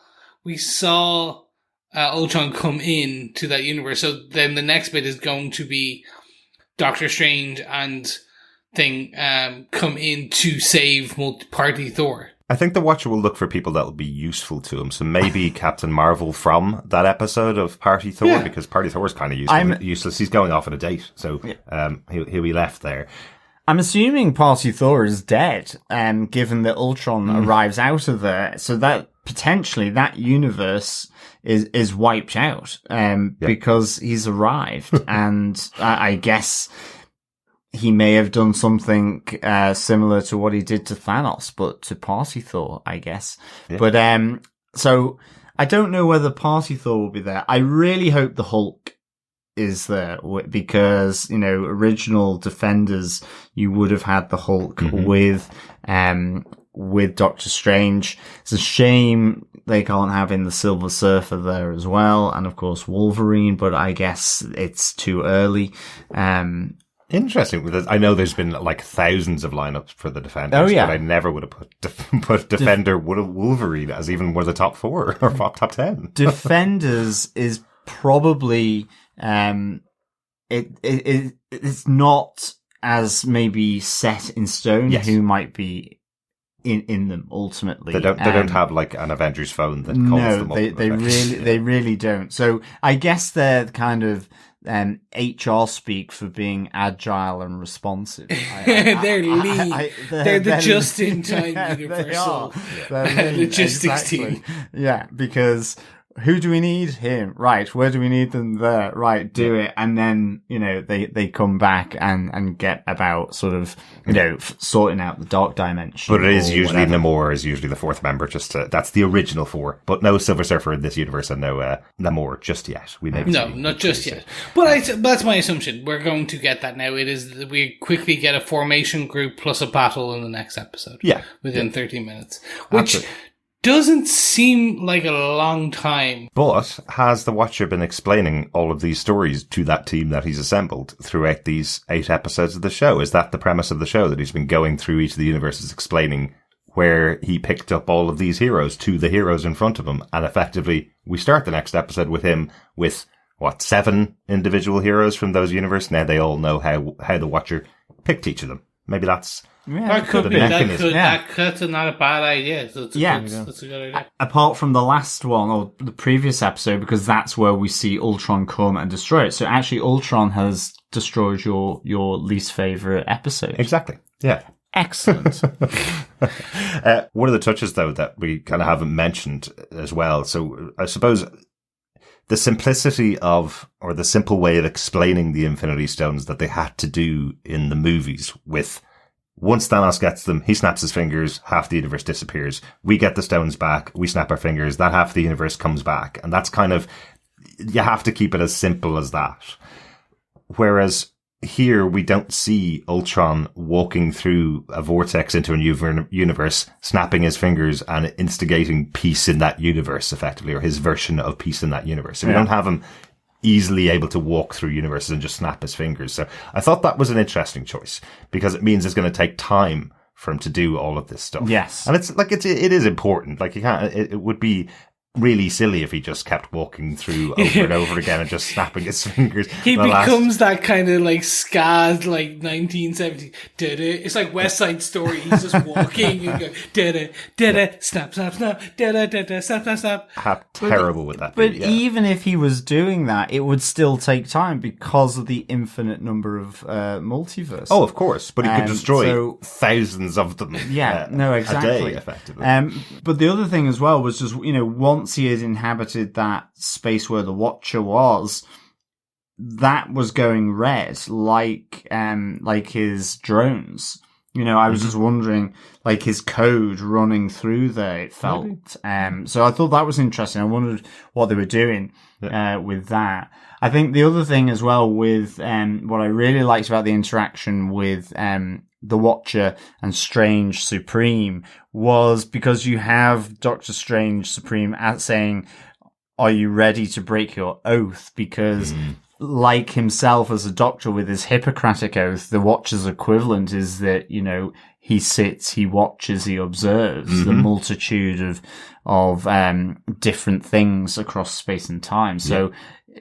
Speaker 5: Ultron come in to that universe. So then the next bit is going to be Doctor Strange and thing come in to save Party Thor.
Speaker 4: I think the Watcher will look for people that will be useful to him. So maybe Captain Marvel from that episode of Party Thor, because Party Thor is kind of useless. He's going off on a date, so he'll be left there.
Speaker 5: I'm assuming Party Thor is dead, given that Ultron arrives out of there. So that potentially that universe is wiped out because he's arrived. And I guess he may have done something similar to what he did to Thanos, but to Party Thor, I guess. Yeah. But so I don't know whether Party Thor will be there. I really hope the Hulk is there, because, you know, original Defenders, you would have had the Hulk with Doctor Strange. It's a shame they can't have in the Silver Surfer there as well, and of course Wolverine, but I guess it's too early.
Speaker 4: Interesting, because I know there's been like thousands of lineups for the Defenders, but I never would have put Defender Wolverine as even one of the top 4 or top 10.
Speaker 5: Defenders is probably it's not as maybe set in stone who might be in them ultimately.
Speaker 4: They don't have like an Avengers phone that calls them up.
Speaker 5: They really don't. So I guess they're kind of HR speak for being agile and responsive.
Speaker 1: They're lean. They're the just-in-time universal logistics team.
Speaker 5: Yeah, because who do we need? Him. Right. Where do we need them? There. Right. Do it. And then, you know, they come back and get about sort of, you know, sorting out the dark dimension.
Speaker 4: But it is usually Namor is usually the 4th member. That's the original 4. But no Silver Surfer in this universe and no Namor just yet.
Speaker 1: Not just yet. But that's my assumption. We're going to get that now. It is, we quickly get a formation group plus a battle in the next episode.
Speaker 4: Yeah.
Speaker 1: Within 30 minutes. Which doesn't seem like a long time.
Speaker 4: But has the Watcher been explaining all of these stories to that team that he's assembled throughout these 8 episodes of the show? Is that the premise of the show, that he's been going through each of the universes explaining where he picked up all of these heroes to the heroes in front of him. And effectively, we start the next episode with him with, 7 individual heroes from those universes. Now they all know how the Watcher picked each of them. Maybe that's...
Speaker 5: Yeah,
Speaker 1: That could be.
Speaker 4: mechanism.
Speaker 1: That's not a bad idea. That's a good idea.
Speaker 5: Apart from the last one, or the previous episode, because that's where we see Ultron come and destroy it. So actually, Ultron has destroyed your least favourite episode.
Speaker 4: Exactly. Yeah.
Speaker 5: Excellent.
Speaker 4: One of the touches, though, that we kind of haven't mentioned as well. So I suppose the simplicity of, or the simple way of explaining the Infinity Stones that they had to do in the movies with, once Thanos gets them, he snaps his fingers, half the universe disappears. We get the stones back, we snap our fingers, that half the universe comes back. And that's kind of, you have to keep it as simple as that. Whereas here we don't see Ultron walking through a vortex into a new universe, snapping his fingers and instigating peace in that universe, effectively, or his version of peace in that universe. So we don't have him easily able to walk through universes and just snap his fingers. So I thought that was an interesting choice, because it means it's going to take time for him to do all of this stuff.
Speaker 5: Yes.
Speaker 4: And it is important. Like, you can't, it would be really silly if he just kept walking through over and over again and just snapping his fingers.
Speaker 1: He becomes that kind of like scared, like 1970s. It's like West Side Story. He's just walking and going, snap, snap, snap, snap, snap, snap.
Speaker 4: How terrible would that be?
Speaker 5: But even if he was doing that, it would still take time because of the infinite number of multiverse.
Speaker 4: Oh, of course. But he could destroy thousands of them.
Speaker 5: Yeah, no, exactly.
Speaker 4: A day, effectively.
Speaker 5: But the other thing as well was just, once he had inhabited that space where the Watcher was, that was going red, like his drones. I was just wondering, like his code running through there, it felt. So I thought that was interesting. I wondered what they were doing with that. I think the other thing as well with what I really liked about the interaction with the Watcher and Strange Supreme was because you have Doctor Strange Supreme saying, "Are you ready to break your oath?" Because like himself as a doctor with his Hippocratic oath, the Watcher's equivalent is that, he sits, he watches, he observes the multitude of different things across space and time. So,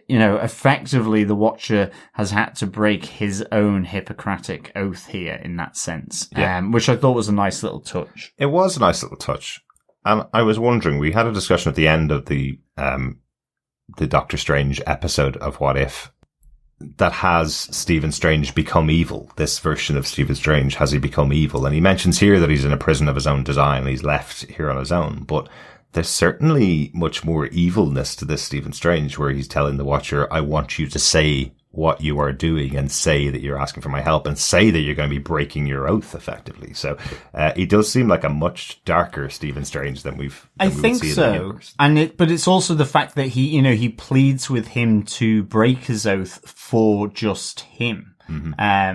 Speaker 5: effectively the Watcher has had to break his own Hippocratic oath here in that sense, which I thought was a nice little touch.
Speaker 4: It was a nice little touch. And I was wondering, we had a discussion at the end of the Doctor Strange episode of What If, that has Stephen Strange become evil. This version of Stephen Strange, has he become evil? And he mentions here that he's in a prison of his own design and he's left here on his own. But there's certainly much more evilness to this Stephen Strange, where he's telling the Watcher, I want you to say what you are doing and say that you're asking for my help and say that you're going to be breaking your oath, effectively. So he does seem like a much darker Stephen Strange than
Speaker 5: I think so. But it's also the fact that he pleads with him to break his oath for just him. At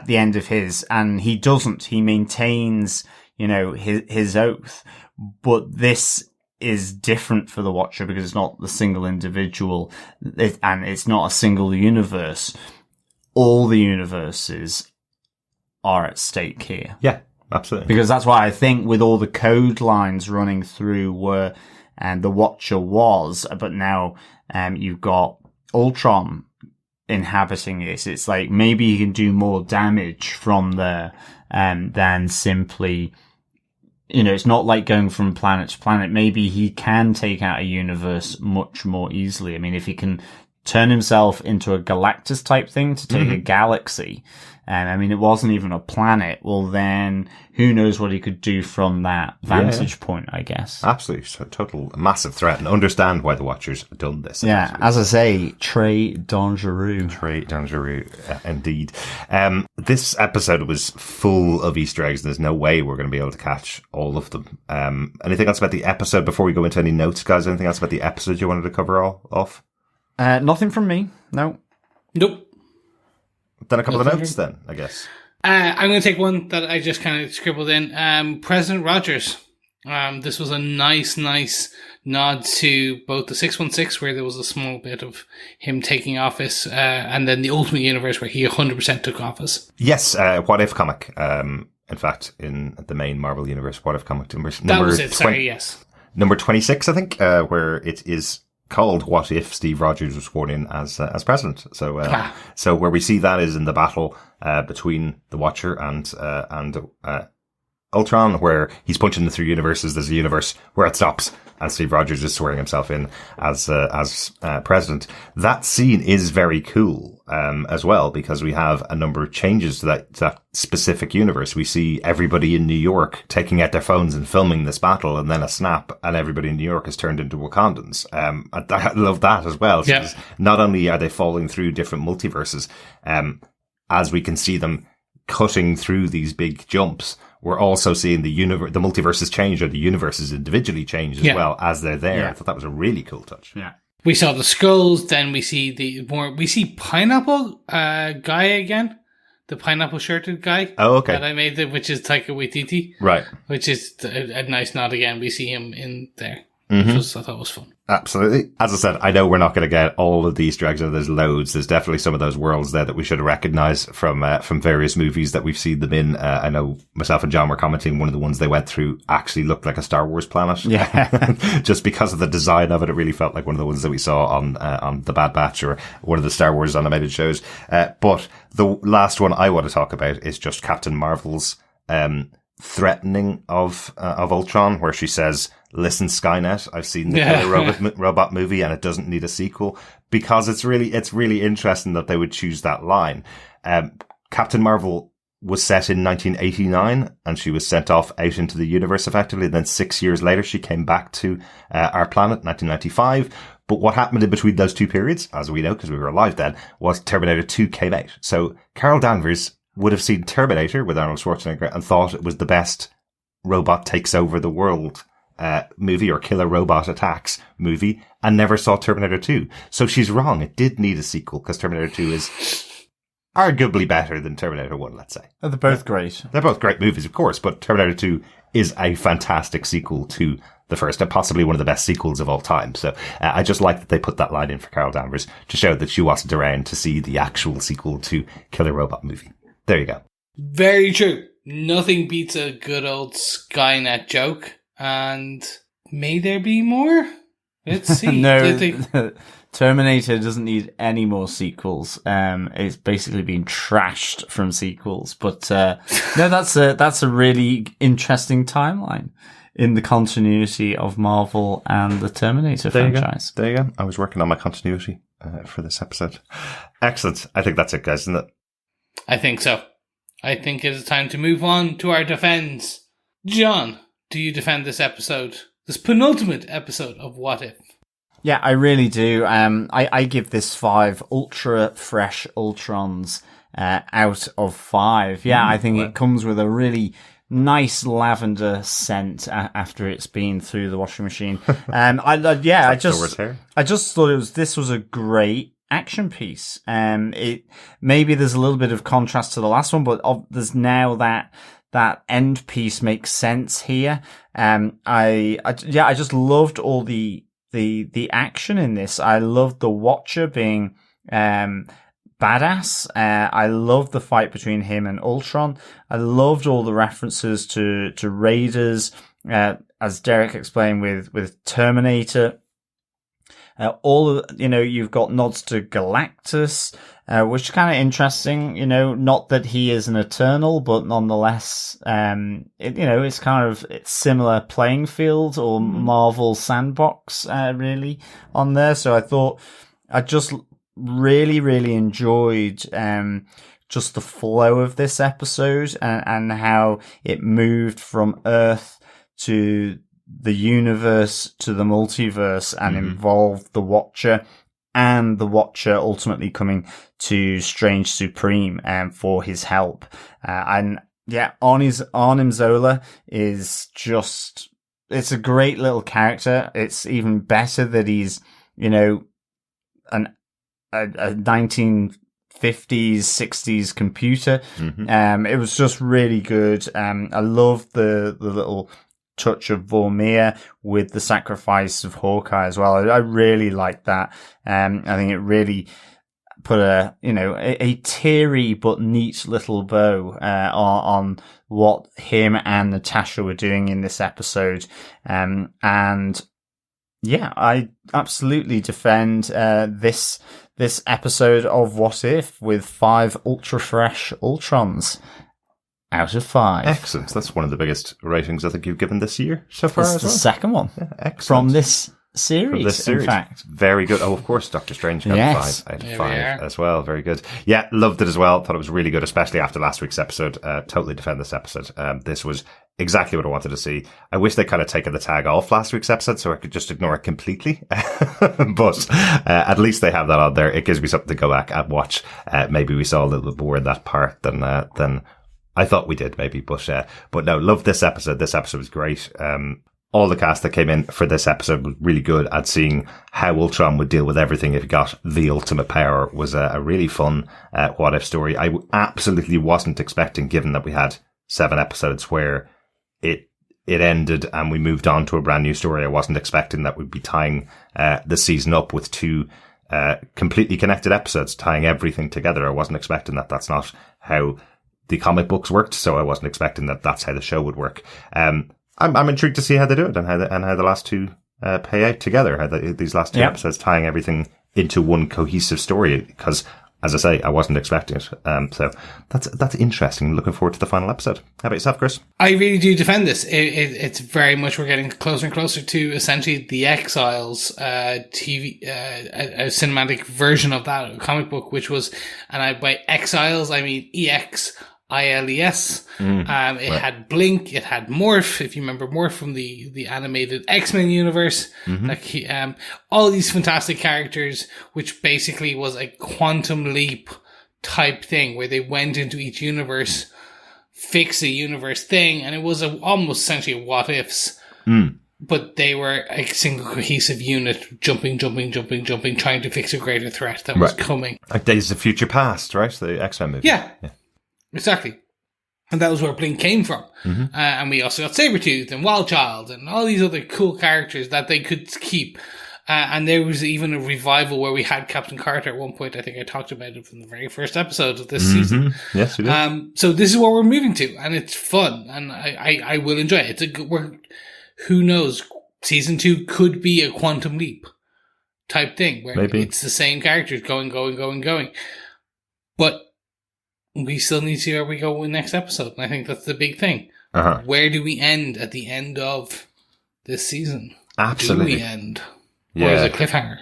Speaker 5: the end of his, and he doesn't. He maintains, his oath. But this is different for the Watcher because it's not the single individual, and it's not a single universe. All the universes are at stake here.
Speaker 4: Yeah, absolutely.
Speaker 5: Because that's why I think with all the code lines running through where the Watcher was, but now you've got Ultron inhabiting this, it's like maybe he can do more damage from there than simply... it's not like going from planet to planet. Maybe he can take out a universe much more easily. I mean, if he can turn himself into a Galactus type thing to take a galaxy, it wasn't even a planet. Well, then who knows what he could do from that vantage point, I guess.
Speaker 4: Absolutely. So total massive threat, and understand why the Watcher's done this.
Speaker 5: Yeah, as I say, très dangereux.
Speaker 4: Très dangereux, indeed. This episode was full of Easter eggs, and there's no way we're going to be able to catch all of them. Anything else about the episode before we go into any notes, guys? Anything else about the episode you wanted to cover off?
Speaker 5: Nothing from me. No.
Speaker 1: Nope.
Speaker 4: Then a couple of notes then, I guess.
Speaker 1: I'm going to take one that I just kind of scribbled in. President Rogers. This was a nice nod to both the 616, where there was a small bit of him taking office, and then the Ultimate Universe, where he 100% took office.
Speaker 4: Yes, What If comic. In fact, in the main Marvel Universe What If comic number,
Speaker 1: That was it, sorry, yes.
Speaker 4: Number 26, I think, where it is called What If Steve Rogers was sworn in as president. So, so where we see that is in the battle, between the Watcher and Ultron, where he's punching through universes. There's a universe where it stops, and Steve Rogers is swearing himself in as president. That scene is very cool, as well, because we have a number of changes to that specific universe. We see everybody in New York taking out their phones and filming this battle, and then a snap, and everybody in New York is turned into Wakandans. I love that as well. So not only are they falling through different multiverses, as we can see them cutting through these big jumps, we're also seeing the multiverses change, or the universes individually change as well as they're there. Yeah. I thought that was a really cool touch.
Speaker 5: Yeah.
Speaker 1: We saw the skulls, then we see we see Pineapple guy again. The pineapple shirted guy.
Speaker 4: Oh, okay.
Speaker 1: That I made, which is Taika Waititi.
Speaker 4: Right.
Speaker 1: Which is a nice nod again. We see him in there.
Speaker 4: Mm-hmm.
Speaker 1: Which I thought was fun.
Speaker 4: Absolutely. As I said, I know we're not going to get all of the Easter eggs, and there's loads. There's definitely some of those worlds there that we should recognize from various movies that we've seen them in. I know myself and John were commenting one of the ones they went through actually looked like a Star Wars planet.
Speaker 5: Yeah.
Speaker 4: Just because of the design of it, it really felt like one of the ones that we saw on The Bad Batch or one of the Star Wars animated shows. But the last one I want to talk about is just Captain Marvel's, threatening of Ultron, where she says, "Listen, Skynet, I've seen the Killer Robot movie, and it doesn't need a sequel," because it's really interesting that they would choose that line. Captain Marvel was set in 1989, and she was sent off out into the universe effectively. And then 6 years later, she came back to our planet, 1995. But what happened in between those two periods, as we know, because we were alive then, was Terminator 2 came out. So Carol Danvers would have seen Terminator with Arnold Schwarzenegger and thought it was the best robot takes over the world movie, or killer robot attacks movie, and never saw Terminator 2. So she's wrong. It did need a sequel, because Terminator 2 is arguably better than Terminator 1, let's say.
Speaker 5: They're both great.
Speaker 4: They're both great movies, of course, but Terminator 2 is a fantastic sequel to the first, and possibly one of the best sequels of all time. So I just like that they put that line in for Carol Danvers to show that she wasn't around to see the actual sequel to Killer Robot movie. There you go.
Speaker 1: Very true. Nothing beats a good old Skynet joke. And may there be more? Let's see.
Speaker 5: No, Terminator doesn't need any more sequels. It's basically been trashed from sequels. But no, that's a really interesting timeline in the continuity of Marvel and the Terminator franchise.
Speaker 4: There you go. I was working on my continuity for this episode. Excellent. I think that's it, guys, isn't it?
Speaker 1: I think so. I think it is time to move on to our defense. John, do you defend this episode? This penultimate episode of What If?
Speaker 5: Yeah, I really do. I give this 5 ultra fresh Ultrons out of 5. Yeah, I think it comes with a really nice lavender scent after it's been through the washing machine. I just thought this was a great action piece. It maybe there's a little bit of contrast to the last one, but there's now that end piece makes sense here. I just loved all the action in this. I loved the Watcher being badass. I loved the fight between him and Ultron. I loved all the references to Raiders, as Derek explained with Terminator. You've got nods to Galactus, which is kind of interesting, not that he is an Eternal, but nonetheless, it's kind of similar playing field or Marvel sandbox, really on there. So I thought I just really, really enjoyed, just the flow of this episode and how it moved from Earth to the universe to the multiverse and involved the Watcher, and the Watcher ultimately coming to Strange Supreme for his help. Arnim Zola is just, it's a great little character. It's even better that he's, a 1950s, 60s computer. It was just really good. I love the little touch of Vormir with the sacrifice of Hawkeye as well. I really like that. I think it really put a teary but neat little bow on what him and Natasha were doing in this episode. And yeah, I absolutely defend this episode of What If with 5 ultra fresh Ultrons out of 5.
Speaker 4: Excellent. That's one of the biggest ratings I think you've given this year so far.
Speaker 5: It's
Speaker 4: as well.
Speaker 5: the second one from this series, in fact.
Speaker 4: Very good. Oh, of course, Doctor Strange got 5 out of 5 as well. Very good. Yeah, loved it as well. Thought it was really good, especially after last week's episode. Totally defend this episode. This was exactly what I wanted to see. I wish they kind of taken the tag off last week's episode so I could just ignore it completely. But at least they have that on there. It gives me something to go back and watch. Maybe we saw a little bit more in that part than I thought we did, maybe. But no, loved this episode. This episode was great. All the cast that came in for this episode was really good at seeing how Ultron would deal with everything if he got the ultimate power. Was a really fun what if story. I absolutely wasn't expecting, given that we had 7 episodes where it ended and we moved on to a brand new story. I wasn't expecting that we'd be tying the season up with 2 completely connected episodes, tying everything together. I wasn't expecting that. That's not how the comic books worked, so I wasn't expecting that that's how the show would work. I'm intrigued to see how they do it and how the last 2 pay out together. How these last 2 episodes tying everything into one cohesive story. Because, as I say, I wasn't expecting it. So that's interesting. Looking forward to the final episode. How about yourself, Chris?
Speaker 1: I really do defend this. It's very much, we're getting closer and closer to essentially the Exiles TV, a cinematic version of that comic book, which was, and by Exiles I mean EXILES. It had Blink, it had Morph, if you remember Morph from the animated X-Men universe. All these fantastic characters, which basically was a quantum leap type thing where they went into each universe, fix a universe thing, and it was almost essentially a what ifs. But they were a single cohesive unit, jumping, trying to fix a greater threat that was coming.
Speaker 4: Like Days of Future Past, right? The X-Men movie.
Speaker 1: Yeah. Exactly. And that was where Blink came from. And we also got Sabretooth and Wildchild and all these other cool characters that they could keep. And there was even a revival where we had Captain Carter at one point. I think I talked about it from the very first episode of this season.
Speaker 4: Yes, we did.
Speaker 1: So this is what we're moving to, and it's fun, and I will enjoy it. It's a good, who knows, season 2 could be a quantum leap type thing where it's the same characters going. But we still need to see where we go in next episode. And I think that's the big thing. Where do we end at the end of this season?
Speaker 4: Absolutely.
Speaker 1: Do we end? Or is it a cliffhanger?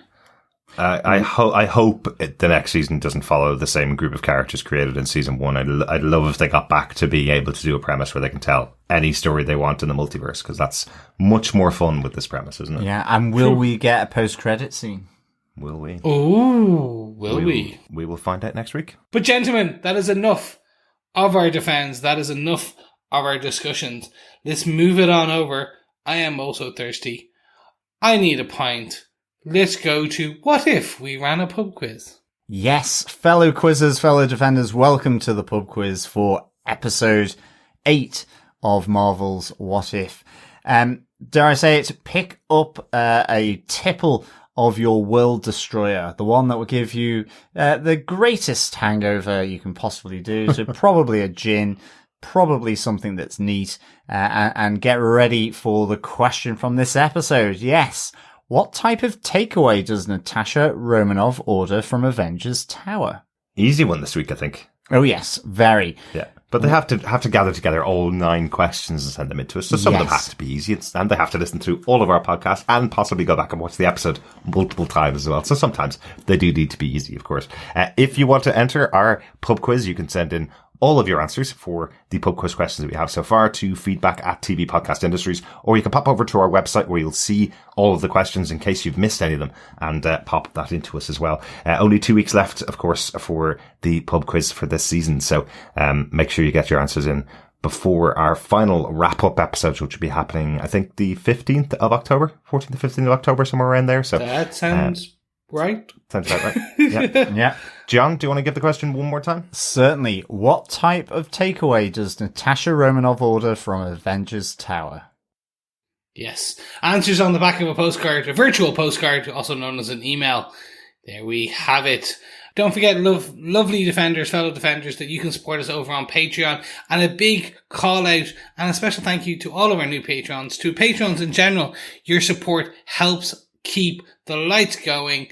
Speaker 4: I hope the next season doesn't follow the same group of characters created in season 1. I'd love if they got back to being able to do a premise where they can tell any story they want in the multiverse, because that's much more fun with this premise, isn't it?
Speaker 5: Yeah, and will we get a post-credit scene?
Speaker 4: Will we?
Speaker 1: Oh, will we?
Speaker 4: We will find out next week.
Speaker 1: But gentlemen, that is enough of our defense. That is enough of our discussions. Let's move it on over. I am also thirsty. I need a pint. Let's go to What If We Ran a Pub Quiz?
Speaker 5: Yes, fellow quizzers, fellow defenders, welcome to the pub quiz for episode 8 of Marvel's What If. Dare I say it, pick up a tipple of your world destroyer, the one that will give you the greatest hangover you can possibly do. So probably a gin, probably something that's neat, and get ready for the question from this episode. Yes, what type of takeaway does Natasha Romanoff order from Avengers Tower?
Speaker 4: Easy one this week, I think.
Speaker 5: Oh yes, very.
Speaker 4: Yeah. But they have to gather together all 9 questions and send them into us. So some of them have to be easy, and they have to listen through all of our podcasts and possibly go back and watch the episode multiple times as well. So sometimes they do need to be easy, of course. If you want to enter our pub quiz, you can send in all of your answers for the pub quiz questions that we have so far to feedback@TV Podcast Industries, or you can pop over to our website where you'll see all of the questions in case you've missed any of them, and pop that into us as well. Only 2 weeks left, of course, for the pub quiz for this season, so make sure you get your answers in before our final wrap-up episode, which will be happening, I think, the 15th of October, 14th to 15th of October, somewhere around there. So
Speaker 1: that sounds right.
Speaker 4: Sounds about right. Yeah.
Speaker 5: Yeah.
Speaker 4: John, do you want to give the question one more time?
Speaker 5: Certainly. What type of takeaway does Natasha Romanoff order from Avengers Tower?
Speaker 1: Yes. Answers on the back of a postcard, a virtual postcard, also known as an email. There we have it. Don't forget, lovely defenders, fellow defenders, that you can support us over on Patreon. And a big call out and a special thank you to all of our new patrons, to patrons in general. Your support helps keep the lights going,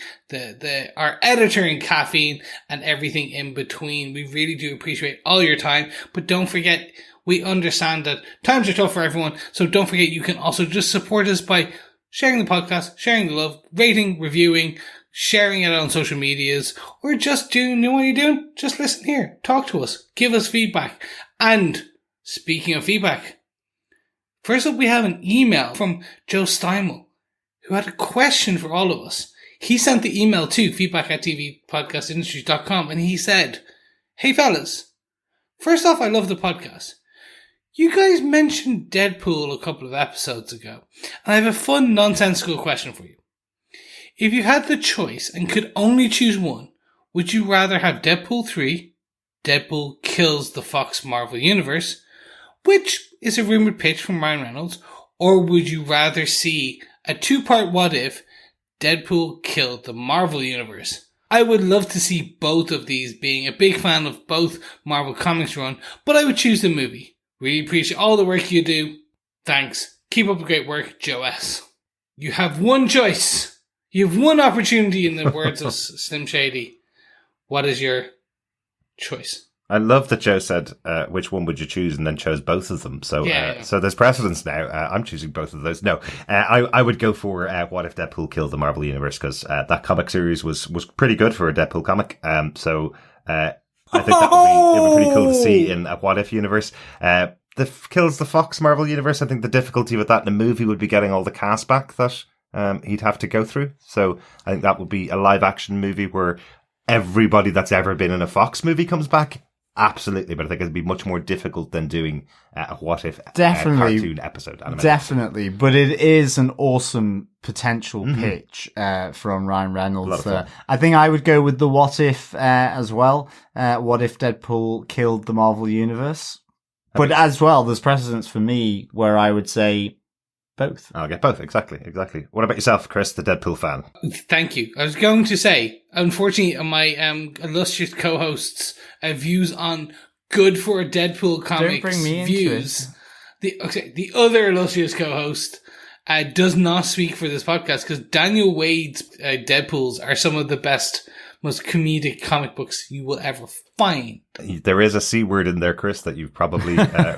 Speaker 1: our editor in caffeine and everything in between. We really do appreciate all your time, but don't forget, we understand that times are tough for everyone, so don't forget you can also just support us by sharing the podcast, sharing the love, rating, reviewing, sharing it on social medias, or just doing, you know what you're doing? Just listen here, talk to us, give us feedback. And speaking of feedback, first up we have an email from Joe Steimel, who had a question for all of us. He sent the email to feedback@tvpodcastindustries.com and he said, "Hey fellas, first off, I love the podcast. You guys mentioned Deadpool a couple of episodes ago, and I have a fun, nonsensical question for you. If you had the choice and could only choose one, would you rather have Deadpool 3, Deadpool Kills the Fox Marvel Universe, which is a rumored pitch from Ryan Reynolds, or would you rather see a 2-part What If, Deadpool Killed the Marvel Universe?" I would love to see both of these, being a big fan of both Marvel Comics run, but I would choose the movie. Really appreciate all the work you do. Thanks. Keep up the great work, Joe S. You have one choice. You have one opportunity, in the words of Slim Shady. What is your choice?
Speaker 4: I love that Joe said, which one would you choose, and then chose both of them. So so there's precedence now. I'm choosing both of those. No, I would go for What If Deadpool Killed the Marvel Universe, because that comic series was pretty good for a Deadpool comic. I think it would be pretty cool to see in a What If universe. Kills the Fox Marvel Universe, I think the difficulty with that in a movie would be getting all the cast back that he'd have to go through. So I think that would be a live action movie where everybody that's ever been in a Fox movie comes back. Absolutely, but I think it'd be much more difficult than doing a What If cartoon episode.
Speaker 5: Definitely, but it is an awesome potential pitch from Ryan Reynolds. I think I would go with the What If as well. What if Deadpool killed the Marvel Universe? But as well, there's precedence for me where I would say both.
Speaker 4: I'll get both, exactly. What about yourself, Chris, the Deadpool fan?
Speaker 1: Thank you. I was going to say, unfortunately, my illustrious co-hosts' views on good for Deadpool comics
Speaker 5: Don't bring me
Speaker 1: views.
Speaker 5: Into it.
Speaker 1: The other illustrious co-host does not speak for this podcast, because Daniel Wade's Deadpools are some of the best, most comedic comic books you will ever find.
Speaker 4: There is a C word in there, Chris, that you've probably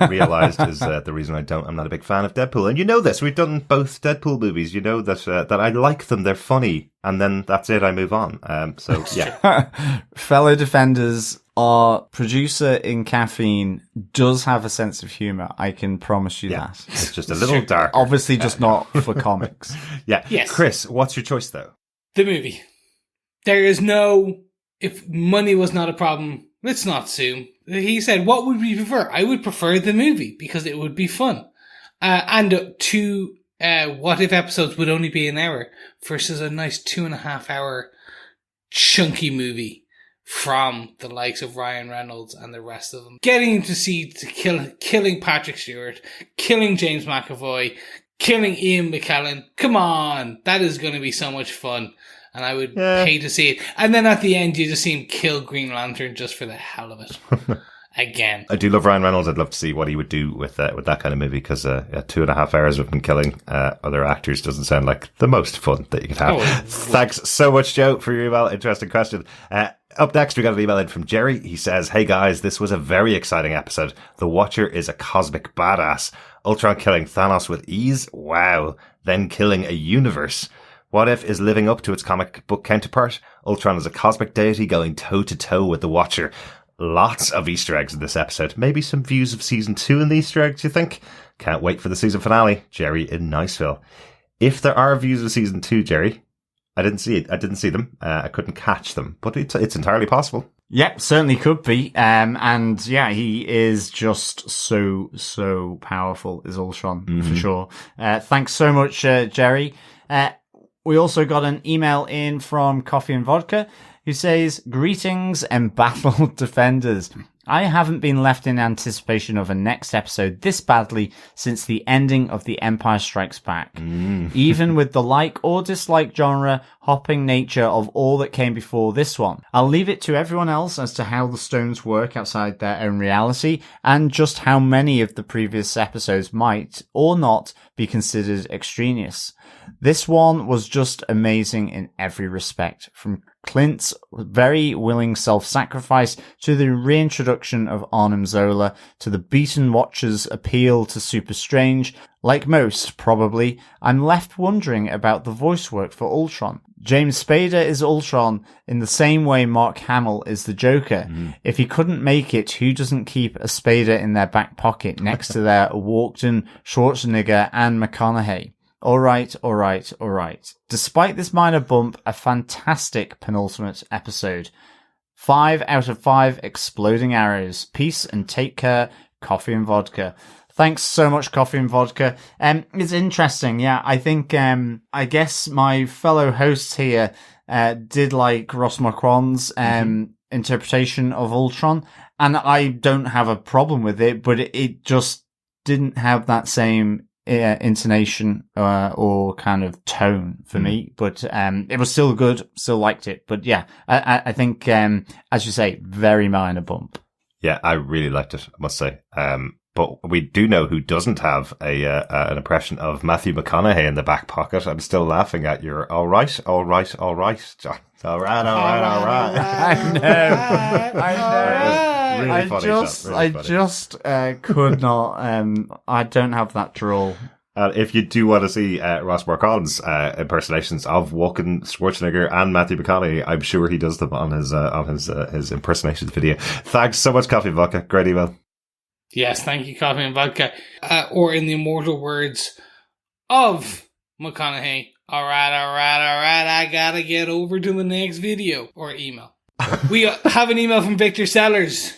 Speaker 4: realized is the reason I'm not a big fan of Deadpool. And you know this. We've done both Deadpool movies. You know that I like them. They're funny. And then that's it. I move on. So, yeah.
Speaker 5: Fellow defenders, our producer in Caffeine does have a sense of humor. I can promise you that.
Speaker 4: It's just a little dark.
Speaker 5: Obviously just not for comics.
Speaker 4: Yeah.
Speaker 1: Yes.
Speaker 4: Chris, what's your choice, though?
Speaker 1: The movie. There is no, if money was not a problem, let's not sue. He said, what would we prefer? I would prefer the movie because it would be fun. And 2 What If episodes would only be an hour versus a nice 2.5 hour chunky movie from the likes of Ryan Reynolds and the rest of them. Getting to see killing Patrick Stewart, killing James McAvoy, killing Ian McKellen. Come on. That is going to be so much fun. And I would pay to see it. And then at the end, you just see him kill Green Lantern just for the hell of it. Again.
Speaker 4: I do love Ryan Reynolds. I'd love to see what he would do with that kind of movie, because 2.5 hours of him killing other actors doesn't sound like the most fun that you could have. Thanks so much, Joe, for your email. Interesting question. Up next, we got an email in from Jerry. He says, "Hey guys, this was a very exciting episode. The Watcher is a cosmic badass. Ultron killing Thanos with ease? Wow. Then killing a universe. What If is living up to its comic book counterpart. Ultron is a cosmic deity going toe-to-toe with the Watcher. Lots of Easter eggs in this episode. Maybe some views of season 2 in the Easter eggs, you think? Can't wait for the season finale. Jerry in Niceville." If there are views of season 2, Jerry, I didn't see it. I didn't see them. I couldn't catch them, but it's entirely possible.
Speaker 5: Yep, certainly could be. And yeah, he is just so powerful, is Ultron, for sure. Thanks so much, Jerry. We also got an email in from Coffee and Vodka, who says, "Greetings, embattled defenders. I haven't been left in anticipation of a next episode this badly since the ending of The Empire Strikes Back. Even with the like or dislike genre hopping nature of all that came before this one. I'll leave it to everyone else as to how the stones work outside their own reality, and just how many of the previous episodes might, or not, be considered extraneous. This one was just amazing in every respect, from Clint's very willing self-sacrifice to the reintroduction of Arnim Zola to the beaten Watcher's appeal to Super Strange. Like most, probably, I'm left wondering about the voice work for Ultron. James Spader is Ultron in the same way Mark Hamill is the Joker. If he couldn't make it, who doesn't keep a Spader in their back pocket next to their Walkden, Schwarzenegger and McConaughey? Alright. Despite this minor bump, a fantastic penultimate episode. 5 out of 5 exploding arrows. Peace and take care, Coffee and Vodka. Thanks so much, Coffee and Vodka. It's interesting, yeah. I think, I guess my fellow hosts here, did like Ross Marquand's, interpretation of Ultron, and I don't have a problem with it, but it just didn't have that same intonation or kind of tone for me, but it was still good, still liked it. But yeah, I think, as you say, very minor bump.
Speaker 4: Yeah, I really liked it, I must say. But we do know who doesn't have an impression of Matthew McConaughey in the back pocket. I'm still laughing at your all right, John. All right.
Speaker 5: I know.
Speaker 4: Really funny,
Speaker 5: I just could not. I don't have that drawl.
Speaker 4: If you do want to see Ross Marquand's impersonations of Walken, Schwarzenegger, and Matthew McConaughey, I'm sure he does them on his impersonations video. Thanks so much, Coffee and Vodka. Great email.
Speaker 1: Yes, thank you, Coffee and Vodka. Or in the immortal words of McConaughey, all right, I gotta get over to the next video or email. We have an email from Victor Sellers,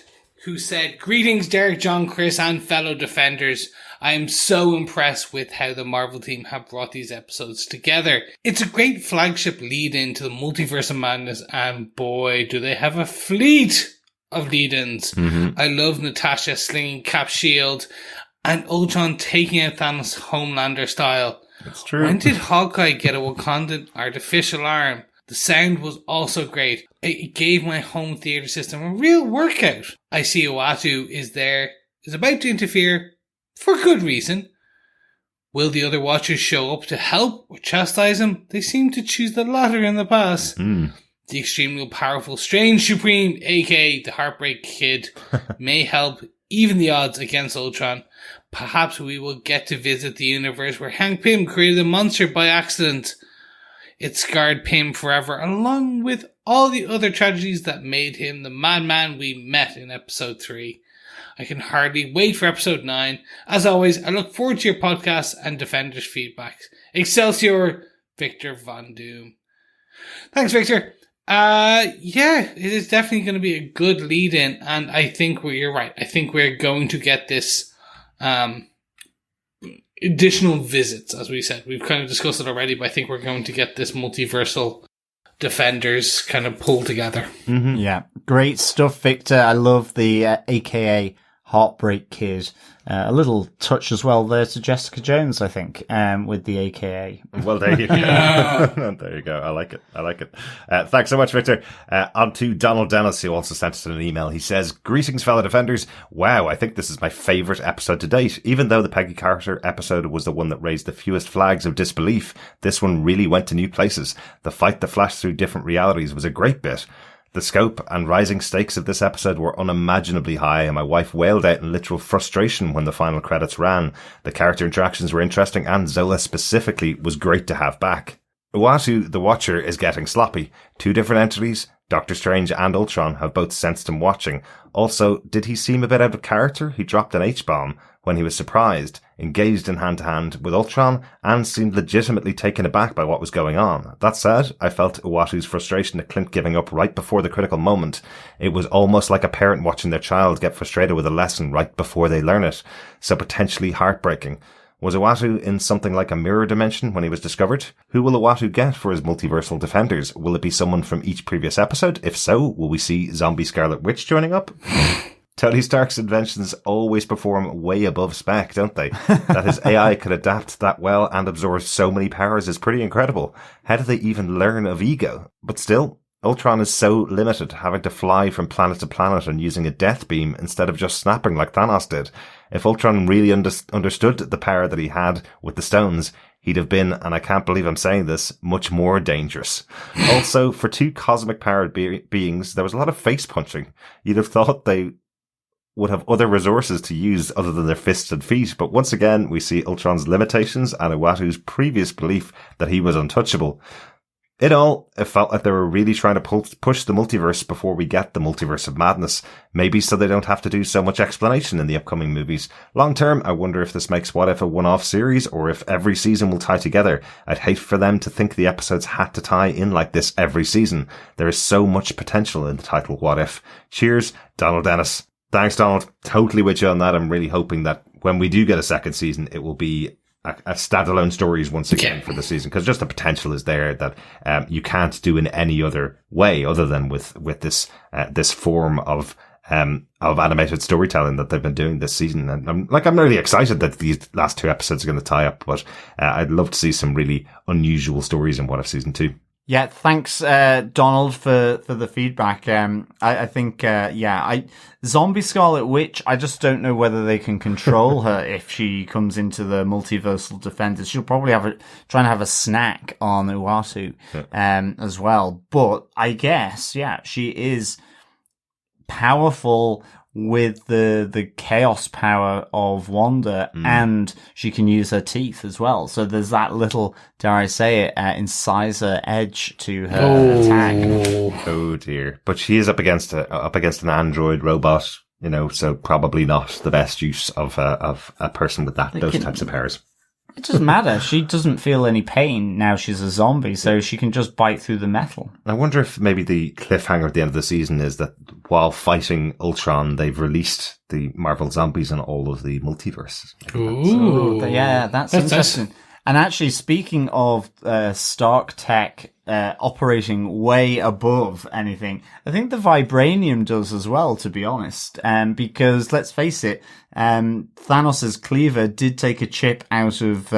Speaker 1: who said, "Greetings, Derek, John, Chris, and fellow Defenders. I am so impressed with how the Marvel team have brought these episodes together. It's a great flagship lead into the multiverse of madness, and boy, do they have a fleet of lead-ins. I love Natasha slinging Cap's shield and Ultron taking out Thanos Homelander style.
Speaker 4: That's true.
Speaker 1: When did Hawkeye get a Wakandan artificial arm? The sound was also great. It gave my home theater system a real workout. I see Uatu is about to interfere for good reason. Will the other Watchers show up to help or chastise him? They seem to choose the latter in the past. The extremely powerful Strange Supreme, aka the Heartbreak Kid, may help even the odds against Ultron. Perhaps we will get to visit the universe where Hank Pym created a monster by accident. It scarred Pym forever, along with all the other tragedies that made him the madman we met in episode 3. I can hardly wait for episode 9. As always, I look forward to your podcast and Defenders feedback. Excelsior, Victor Von Doom." Thanks, Victor. Yeah, it is definitely going to be a good lead in, and I think you're right. I think we're going to get this, additional visits, as we said. We've kind of discussed it already, but I think we're going to get this multiversal Defenders kind of pulled together.
Speaker 5: Yeah, great stuff, Victor. I love the AKA Heartbreak Kid. A little touch as well there to Jessica Jones, I think, with the AKA.
Speaker 4: Well, there you go. There you go. I like it. Thanks so much, Victor. On to Donald Dennis, who also sent us an email. He says, "Greetings, fellow Defenders. Wow, I think this is my favourite episode to date. Even though the Peggy Carter episode was the one that raised the fewest flags of disbelief, this one really went to new places. The fight that flashed through different realities was a great bit. The scope and rising stakes of this episode were unimaginably high, and my wife wailed out in literal frustration when the final credits ran. The character interactions were interesting, and Zola specifically was great to have back. Uatu, the Watcher, is getting sloppy. 2 different entities, Doctor Strange and Ultron, have both sensed him watching. Also, did he seem a bit out of character? He dropped an H-bomb when he was surprised, engaged in hand-to-hand with Ultron, and seemed legitimately taken aback by what was going on. That said, I felt Uatu's frustration at Clint giving up right before the critical moment. It was almost like a parent watching their child get frustrated with a lesson right before they learn it, so potentially heartbreaking. Was Uatu in something like a mirror dimension when he was discovered? Who will Uatu get for his multiversal defenders? Will it be someone from each previous episode? If so, will we see zombie Scarlet Witch joining up? Tony Stark's inventions always perform way above spec, don't they? That his AI could adapt that well and absorb so many powers is pretty incredible. How did they even learn of ego? But still, Ultron is so limited, having to fly from planet to planet and using a death beam instead of just snapping like Thanos did. If Ultron really understood the power that he had with the stones, he'd have been, and I can't believe I'm saying this, much more dangerous. Also, for two cosmic-powered beings, there was a lot of face punching. You'd have thought they would have other resources to use other than their fists and feet, but once again, we see Ultron's limitations and Uatu's previous belief that he was untouchable. In all, it felt like they were really trying to push the multiverse before we get the multiverse of madness. Maybe so they don't have to do so much explanation in the upcoming movies. Long term, I wonder if this makes What If a one-off series or if every season will tie together. I'd hate for them to think the episodes had to tie in like this every season. There is so much potential in the title What If. Cheers, Donald Dennis. Thanks, Donald. Totally with you on that. I'm really hoping that when we do get a second season, it will be a standalone stories once again for the season, because just the potential is there that you can't do in any other way other than with this form of animated storytelling that they've been doing this season. And I'm really excited that these last two episodes are going to tie up, but I'd love to see some really unusual stories in What If Season 2.
Speaker 5: Yeah, thanks, Donald, for the feedback. I think, Zombie Scarlet Witch, I just don't know whether they can control her if she comes into the multiversal defenders. She'll probably try and have a snack on Uatu, as well. But I guess, she is powerful with the chaos power of Wanda, and she can use her teeth as well. So there's that little, dare I say it, incisor edge to her attack.
Speaker 4: Oh dear! But she is up against an android robot, so probably not the best use of a person with those types of powers.
Speaker 5: It doesn't matter. She doesn't feel any pain now she's a zombie, so she can just bite through the metal.
Speaker 4: I wonder if maybe the cliffhanger at the end of the season is that while fighting Ultron, they've released the Marvel zombies in all of the multiverses.
Speaker 5: Ooh, that's interesting. Nice. And actually, speaking of Stark tech operating way above anything, I think the vibranium does as well, to be honest. Because let's face it, Thanos' cleaver did take a chip out of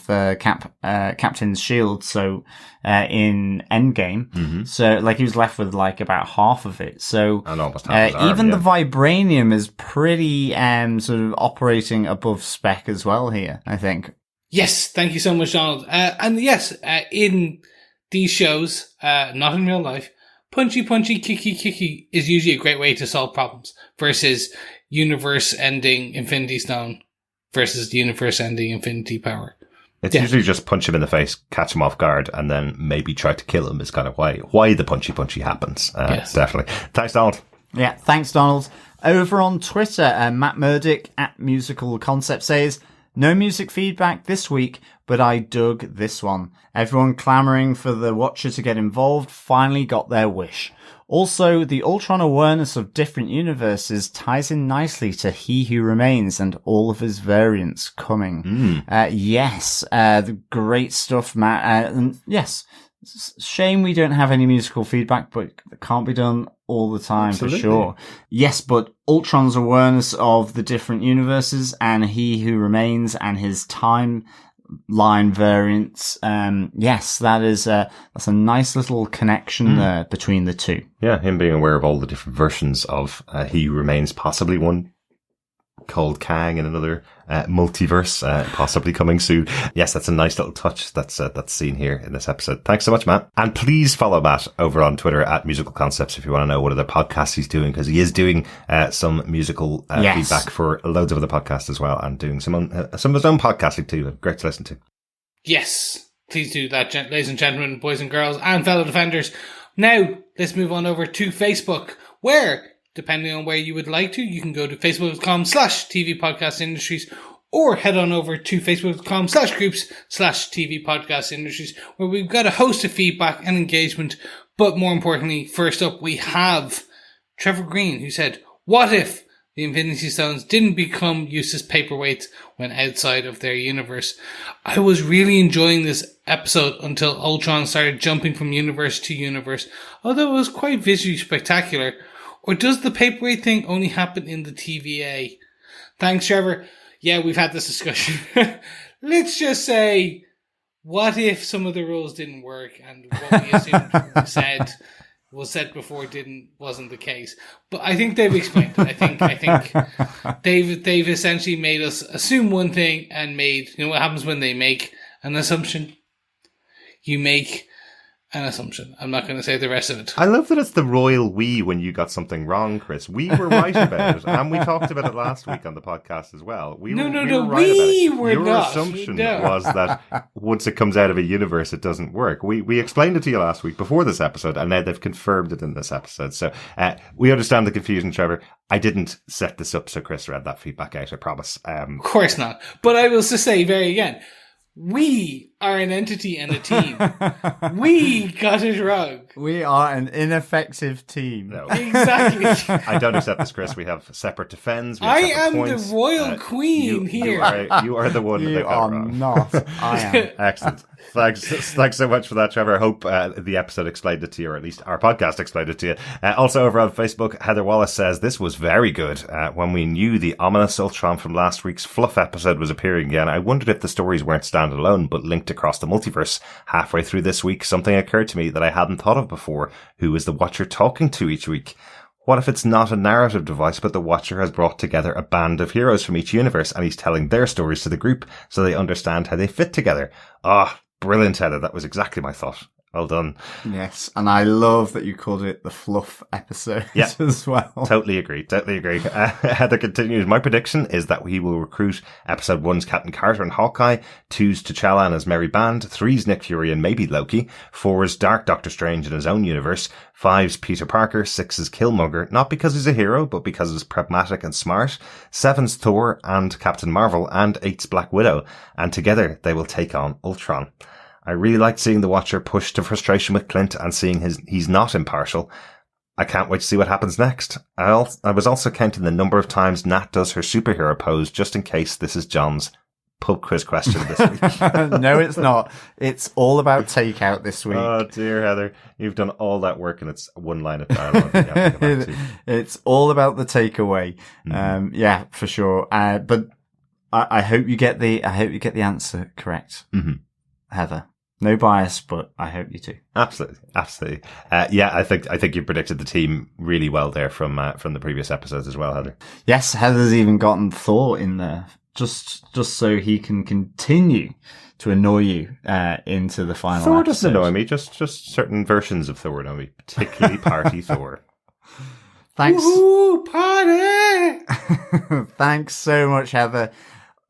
Speaker 5: Captain's shield. So in Endgame, so he was left with about half of it. So
Speaker 4: and almost half his arm,
Speaker 5: even the vibranium is pretty sort of operating above spec as well here, I think.
Speaker 1: Yes, thank you so much, Donald. And yes, in these shows, not in real life, punchy, kicky is usually a great way to solve problems versus universe-ending Infinity Stone versus the universe-ending Infinity Power.
Speaker 4: It's usually just punch him in the face, catch him off guard, and then maybe try to kill him is kind of why the punchy happens.
Speaker 1: Yes.
Speaker 4: Definitely. Thanks, Donald.
Speaker 5: Yeah, thanks, Donald. Over on Twitter, Matt Murdoch at Musical Concept says, no music feedback this week, but I dug this one. Everyone clamoring for the watcher to get involved finally got their wish. Also, the Ultron awareness of different universes ties in nicely to He Who Remains and all of his variants coming. Yes, the great stuff, Matt. And yes, shame we don't have any musical feedback, but it can't be done all the time. Absolutely. For sure. Yes, but Ultron's awareness of the different universes and He Who Remains and his timeline variants. Yes, that's a nice little connection there between the two.
Speaker 4: Yeah, him being aware of all the different versions of He Who Remains, possibly one called Kang in another multiverse, possibly coming soon. Yes, that's a nice little touch that's seen here in this episode. Thanks so much, Matt. And please follow Matt over on Twitter at Musical Concepts if you want to know what other podcasts he's doing, because he is doing some musical feedback for loads of other podcasts as well, and doing some of his own podcasting too. Great to listen to.
Speaker 1: Yes, please do that, ladies and gentlemen, boys and girls, and fellow defenders. Now, let's move on over to Facebook, where, depending on where you would like to, you can go to facebook.com/TV Podcast Industries, or head on over to facebook.com/groups/TV Podcast Industries, where we've got a host of feedback and engagement. But more importantly, first up, we have Trevor Green, who said, what if the Infinity Stones didn't become useless paperweights when outside of their universe? I was really enjoying this episode until Ultron started jumping from universe to universe, although it was quite visually spectacular. Or does the paperweight thing only happen in the TVA? Thanks, Trevor. Yeah, we've had this discussion. Let's just say, what if some of the rules didn't work and what we assumed was said before wasn't the case? But I think they've explained it. I think they've essentially made us assume one thing and what happens when they make an assumption? You make an assumption. I'm not going to say the rest of it.
Speaker 4: I love that it's the royal we when you got something wrong, Chris. We were right about it, and we talked about it last week on the podcast as well. We were right about it. Your assumption was that once it comes out of a universe, it doesn't work. We explained it to you last week before this episode, and now they've confirmed it in this episode. So we understand the confusion, Trevor. I didn't set this up so Chris read that feedback out, I promise.
Speaker 1: Of course not. But I will just say very again, we are an entity and a team. We got it wrong.
Speaker 5: We are an ineffective team.
Speaker 4: No.
Speaker 1: Exactly.
Speaker 4: I don't accept this, Chris. We have separpt defends.
Speaker 1: I am points. The royal queen here.
Speaker 4: You are the one that
Speaker 5: you
Speaker 4: got
Speaker 5: are
Speaker 4: wrong.
Speaker 5: Not. I am.
Speaker 4: Excellent. Thanks so much for that, Trevor. I hope the episode explained it to you, or at least our podcast explained it to you. Also over on Facebook, Heather Wallace says, this was very good. When we knew the ominous Ultron from last week's Fluff episode was appearing again, I wondered if the stories weren't standalone, but linked across the multiverse. Halfway through this week, something occurred to me that I hadn't thought of before. Who is the Watcher talking to each week? What if it's not a narrative device, but the Watcher has brought together a band of heroes from each universe, and he's telling their stories to the group so they understand how they fit together? Brilliant, Heather. That was exactly my thought. Well done.
Speaker 5: Yes, and I love that you called it the Fluff episode as well.
Speaker 4: Totally agree. Heather continues, my prediction is that we will recruit episode 1's Captain Carter and Hawkeye, 2's T'Challa and his merry band, 3's Nick Fury and maybe Loki, 4's Dark Doctor Strange in his own universe, 5's Peter Parker, 6's Killmonger, not because he's a hero, but because he's pragmatic and smart, 7's Thor and Captain Marvel, and 8's Black Widow, and together they will take on Ultron. I really liked seeing the Watcher push to frustration with Clint and seeing he's not impartial. I can't wait to see what happens next. I was also counting the number of times Nat does her superhero pose just in case this is John's pub quiz question this week.
Speaker 5: No, it's not. It's all about takeout this week.
Speaker 4: Oh dear, Heather. You've done all that work and it's one line of dialogue.
Speaker 5: It's all about the takeaway. Mm-hmm. Yeah, for sure. But I hope you get the answer correct, Heather. No bias, but I hope you do.
Speaker 4: Absolutely. Yeah, I think you predicted the team really well there from the previous episodes as well, Heather.
Speaker 5: Yes, Heather's even gotten Thor in there just so he can continue to annoy you into the final
Speaker 4: Thor
Speaker 5: episode.
Speaker 4: Doesn't annoy me, just certain versions of Thor annoy me, particularly Party Thor.
Speaker 5: Thanks.
Speaker 1: Woo, party!
Speaker 5: Thanks so much, Heather.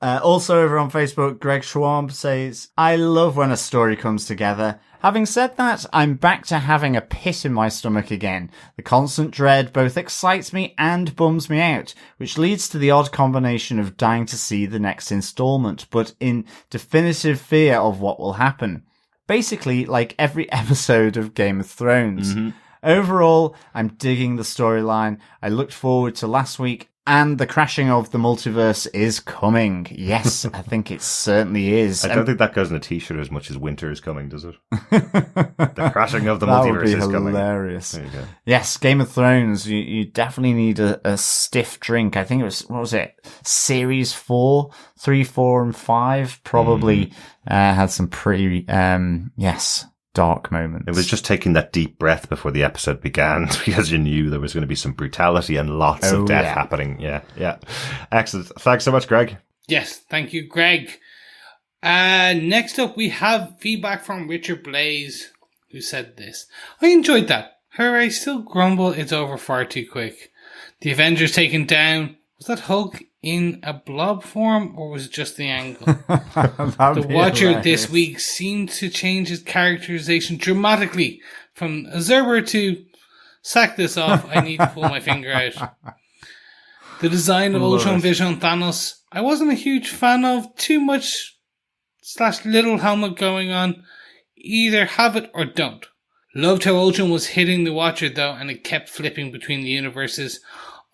Speaker 5: Also over on Facebook, Greg Schwab says, I love when a story comes together. Having said that, I'm back to having a pit in my stomach again. The constant dread both excites me and bums me out, which leads to the odd combination of dying to see the next installment, but in definitive fear of what will happen. Basically, like every episode of Game of Thrones. Mm-hmm. Overall, I'm digging the storyline. I looked forward to last week, and the crashing of the multiverse is coming. Yes, I think it certainly is.
Speaker 4: I don't think that goes in a t-shirt as much as winter is coming, does it? The crashing of the multiverse is coming.
Speaker 5: That would be hilarious.
Speaker 4: There you go.
Speaker 5: Yes, Game of Thrones, you definitely need a stiff drink. I think it was, what was it? Series 4, 3, 4, and 5 probably had some pretty, dark moments.
Speaker 4: It was just taking that deep breath before the episode began because you knew there was going to be some brutality and lots of death happening. Yeah. Excellent. Thanks so much, Greg.
Speaker 1: Yes, thank you, Greg. Next up, we have feedback from Richard Blaze, who said this. I enjoyed that. However, I still grumble it's over far too quick. The Avengers taken down. Was that Hulk in a blob form, or was it just the angle? The Watcher hilarious. This week seemed to change his characterization dramatically from a Zerber to sack this off, I need to pull my finger out. The design of Ultron, Vision, Thanos, I wasn't a huge fan of. Too much / little helmet going on. Either have it or don't. Loved how Ultron was hitting the Watcher though, and it kept flipping between the universes.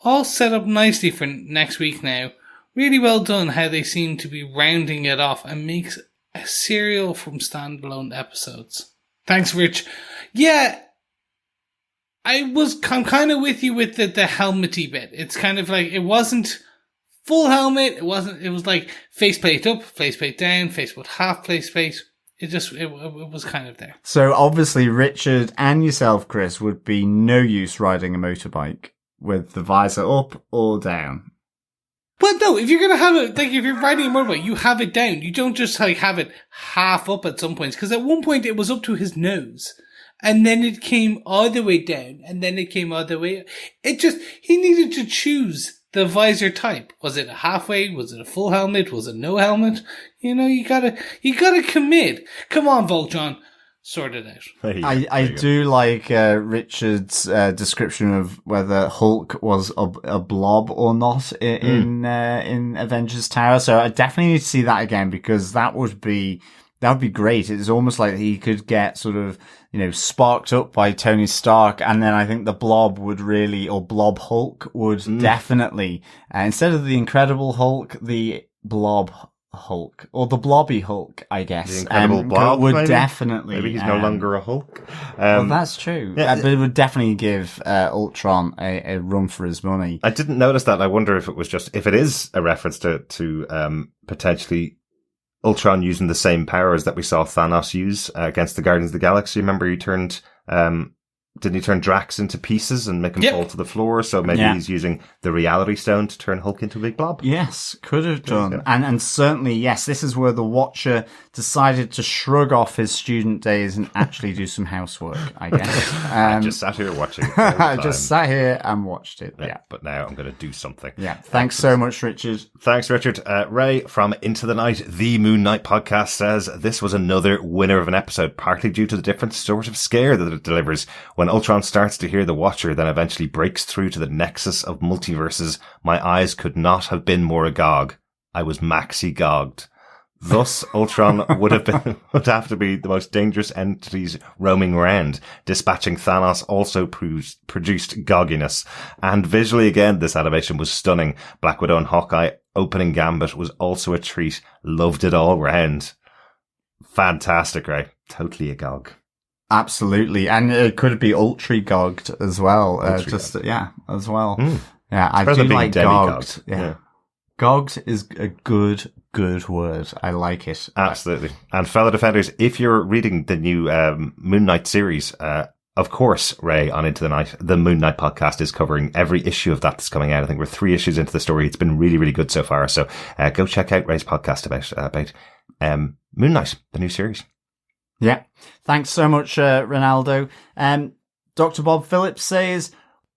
Speaker 1: All set up nicely for next week now. Really well done how they seem to be rounding it off and makes a serial from standalone episodes. Thanks, Rich. Yeah, I'm kind of with you with the helmety bit. It's kind of like, it wasn't full helmet. It was like faceplate up, faceplate down, faceplate half faceplate. It was kind of there.
Speaker 5: So obviously Richard and yourself, Chris, would be no use riding a motorbike with the visor up or down.
Speaker 1: Well, no, if you're going to have it, like if you're riding a motorbike, you have it down. You don't just like have it half up at some points. Because at one point it was up to his nose. And then it came all the way down. And then it came all the way. He needed to choose the visor type. Was it a halfway? Was it a full helmet? Was it no helmet? You know, you gotta commit. Come on, Voltron. Sort it out.
Speaker 4: Hey,
Speaker 5: I do like Richard's description of whether Hulk was a blob or not in Avengers Tower. So I definitely need to see that again, because that would be great. It's almost like he could get sort of, sparked up by Tony Stark, and then I think the Blob Blob Hulk would definitely, instead of the Incredible Hulk, the Blob Hulk, or the Blobby Hulk, I guess.
Speaker 4: The Incredible Blob
Speaker 5: would
Speaker 4: maybe?
Speaker 5: Definitely.
Speaker 4: Maybe he's no longer a Hulk.
Speaker 5: Well, that's true.
Speaker 4: Yeah,
Speaker 5: but it would definitely give Ultron a run for his money.
Speaker 4: I didn't notice that. I wonder if it is a reference to potentially Ultron using the same powers that we saw Thanos use against the Guardians of the Galaxy. Remember, he turned, didn't he turn Drax into pieces and make him fall to the floor? So maybe he's using the Reality Stone to turn Hulk into a big blob.
Speaker 5: Yes, could have done. And certainly, yes, this is where the Watcher decided to shrug off his student days and actually do some housework, I guess.
Speaker 4: I just sat here watching it.
Speaker 5: I just sat here and watched it. Yeah.
Speaker 4: But now I'm going to do something.
Speaker 5: Yeah. Thanks so much, Richard.
Speaker 4: Thanks, Richard. Ray from Into the Night, the Moon Knight podcast, says this was another winner of an episode, partly due to the different sort of scare that it delivers. When Ultron starts to hear the Watcher, then eventually breaks through to the nexus of multiverses, my eyes could not have been more agog. I was maxi-gogged. Thus, Ultron would have to be the most dangerous entities roaming around. Dispatching Thanos also produced gogginess. And visually again, this animation was stunning. Black Widow and Hawkeye opening Gambit was also a treat. Loved it all round. Fantastic, Ray. Totally agog.
Speaker 5: Absolutely. And it could be ultra-gogged as well. As well. Yeah, I do like gogged. Yeah. Gogged is a good word. I like it.
Speaker 4: Absolutely. And fellow defenders, if you're reading the new Moon Knight series, of course, Ray, on Into the Night, the Moon Knight podcast is covering every issue of that that's coming out. I think we're 3 issues into the story. It's been really, really good so far. So go check out Ray's podcast about Moon Knight, the new series.
Speaker 5: Yeah. Thanks so much, Ronaldo. Dr. Bob Phillips says,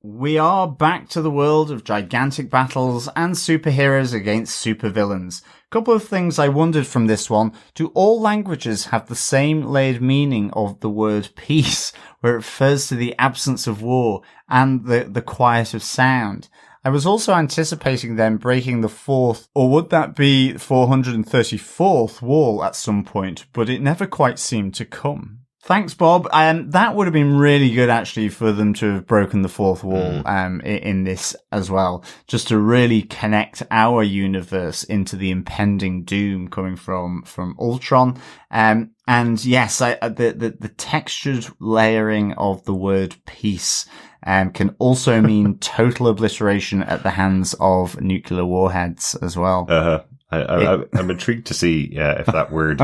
Speaker 5: we are back to the world of gigantic battles and superheroes against supervillains. Couple of things I wondered from this one. Do all languages have the same layered meaning of the word peace, where it refers to the absence of war and the quiet of sound? I was also anticipating them breaking the fourth, or would that be 434th wall at some point, but it never quite seemed to come. Thanks, Bob. That would have been really good, actually, for them to have broken the fourth wall in this as well, just to really connect our universe into the impending doom coming from Ultron. And yes, the textured layering of the word peace can also mean total obliteration at the hands of nuclear warheads as well.
Speaker 4: I'm intrigued to see if that word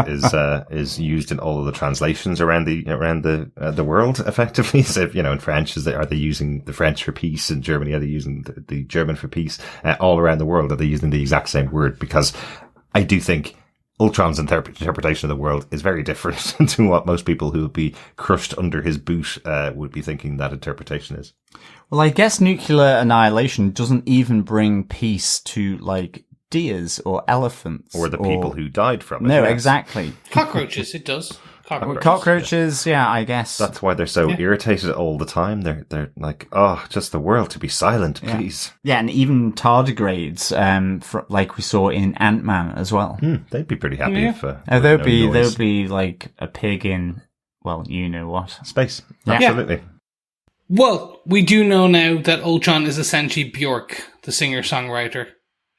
Speaker 4: is used in all of the translations around the world effectively. So, in French, are they using the French for peace? In Germany, are they using the German for peace? All around the world, are they using the exact same word? Because I do think Ultron's interpretation of the world is very different to what most people who would be crushed under his boot would be thinking that interpretation is.
Speaker 5: Well, I guess nuclear annihilation doesn't even bring peace to, deers or elephants.
Speaker 4: Or the people who died from it.
Speaker 5: No, exactly.
Speaker 1: Cockroaches, it does.
Speaker 5: Cockroaches, yeah, I guess.
Speaker 4: That's why they're so irritated all the time. They're like, oh, just the world to be silent, please.
Speaker 5: Yeah, and even tardigrades, like we saw in Ant-Man as well.
Speaker 4: They'd be pretty happy if...
Speaker 5: There'd be like a pig in, well, you know what.
Speaker 4: Space. Absolutely. Yeah.
Speaker 1: Well, we do know now that Ultron is essentially Bjork, the singer-songwriter.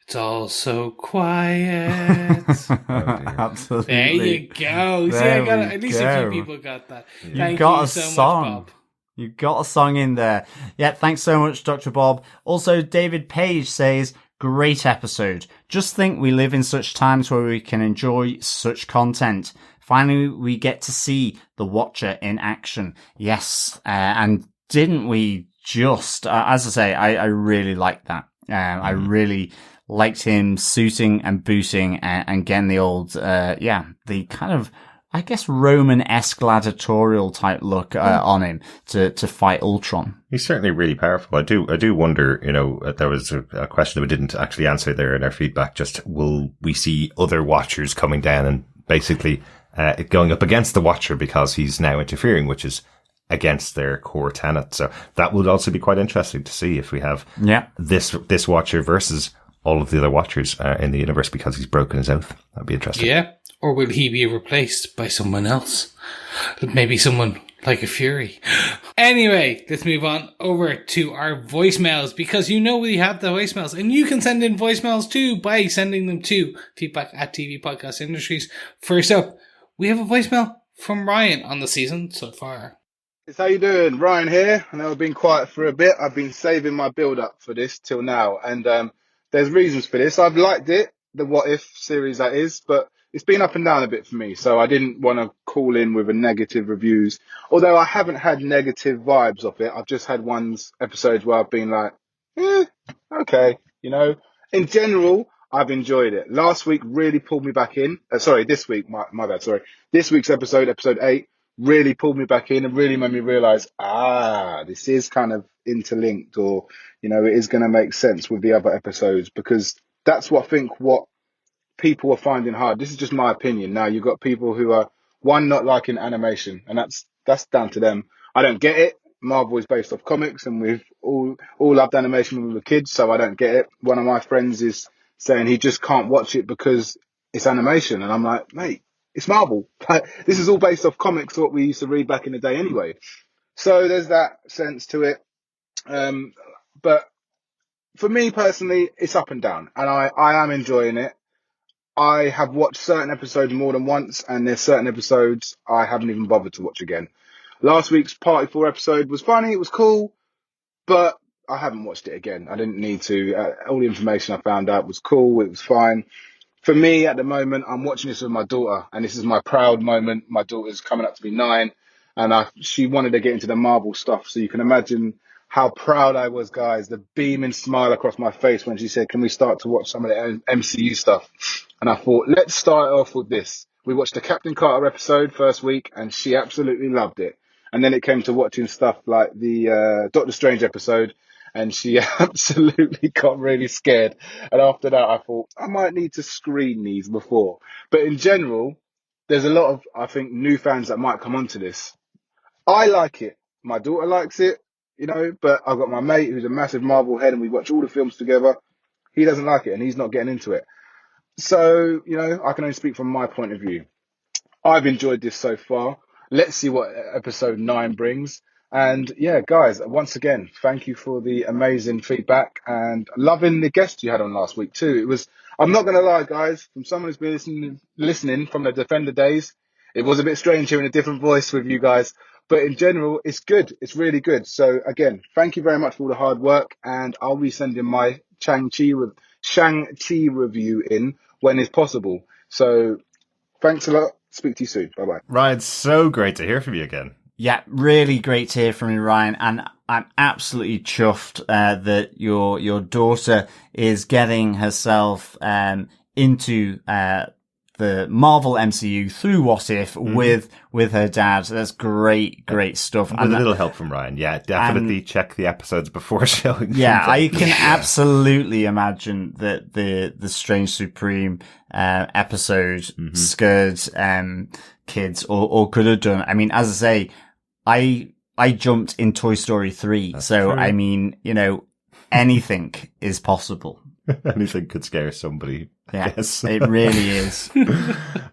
Speaker 1: It's all so quiet.
Speaker 5: Absolutely.
Speaker 1: There you go. See, at least a few people got that.
Speaker 5: You've got a song. You got a song in there. Yeah, thanks so much, Dr. Bob. Also, David Page says, great episode. Just think we live in such times where we can enjoy such content. Finally, we get to see the Watcher in action. Yes, and didn't we just, as I say, I really liked that. I really liked him suiting and booting and getting the old, the kind of, I guess, Roman-esque gladiatorial type look on him to fight Ultron.
Speaker 4: He's certainly really powerful. I do wonder, there was a question that we didn't actually answer there in our feedback. Just, will we see other Watchers coming down and basically going up against the Watcher because he's now interfering, which is against their core tenet. So that would also be quite interesting to see if we have this Watcher versus all of the other Watchers in the universe because he's broken his oath. That'd be interesting.
Speaker 1: Yeah. Or will he be replaced by someone else? Maybe someone like a Fury. Anyway, let's move on over to our voicemails because we have the voicemails and you can send in voicemails too by sending them to feedback@TV Podcast Industries. First up, we have a voicemail from Ryan on the season so far.
Speaker 6: How you doing? Ryan here. I know I've been quiet for a bit. I've been saving my build-up for this till now. And there's reasons for this. I've liked it, the What If series that is, but it's been up and down a bit for me. So I didn't want to call in with a negative reviews. Although I haven't had negative vibes of it. I've just had episodes where I've been like, okay. In general, I've enjoyed it. Last week really pulled me back in. This week, my bad, sorry. This week's episode 8, really pulled me back in and really made me realize, this is kind of interlinked or, it is going to make sense with the other episodes because that's what people are finding hard. This is just my opinion. Now you've got people who are not liking animation and that's down to them. I don't get it. Marvel is based off comics and we've all loved animation when we were kids. So I don't get it. One of my friends is saying he just can't watch it because it's animation. And I'm like, mate, it's Marvel. This is all based off comics, what we used to read back in the day anyway. So there's that sense to it. But for me personally, it's up and down. And I am enjoying it. I have watched certain episodes more than once. And there's certain episodes I haven't even bothered to watch again. Last week's Party 4 episode was funny. It was cool. But I haven't watched it again. I didn't need to. All the information I found out was cool. It was fine. For me, at the moment, I'm watching this with my daughter, and this is my proud moment. My daughter's coming up to be 9, and she wanted to get into the Marvel stuff, so you can imagine how proud I was, guys. The beaming smile across my face when she said, can we start to watch some of the MCU stuff? And I thought, let's start off with this. We watched the Captain Carter episode first week, and she absolutely loved it. And then it came to watching stuff like the Doctor Strange episode, and she absolutely got really scared. And after that, I thought, I might need to screen these before. But in general, there's a lot of, I think, new fans that might come onto this. I like it. My daughter likes it, but I've got my mate who's a massive Marvel head and we watch all the films together. He doesn't like it and he's not getting into it. So, I can only speak from my point of view. I've enjoyed this so far. Let's see what episode 9 brings. And yeah, guys, once again, thank you for the amazing feedback and loving the guest you had on last week too. I'm not going to lie, guys, from someone who's been listening from the Defender days, it was a bit strange hearing a different voice with you guys, but in general, it's good. It's really good. So again, thank you very much for all the hard work and I'll be sending my Shang-Chi review in when it's possible. So thanks a lot. Speak to you soon. Bye-bye.
Speaker 4: Ryan, so great to hear from you again.
Speaker 5: Yeah, really great to hear from you, Ryan. And I'm absolutely chuffed that your daughter is getting herself into the Marvel MCU through What If with her dad. That's great stuff.
Speaker 4: With a little help from Ryan. Yeah, definitely check the episodes before showing.
Speaker 5: Yeah, I can absolutely imagine that the Strange Supreme episode scared kids or could have done. I mean, as I say, I jumped in Toy Story 3. That's so, true. I mean, anything is possible.
Speaker 4: Anything could scare somebody.
Speaker 5: Yeah,
Speaker 4: I guess.
Speaker 5: It really is.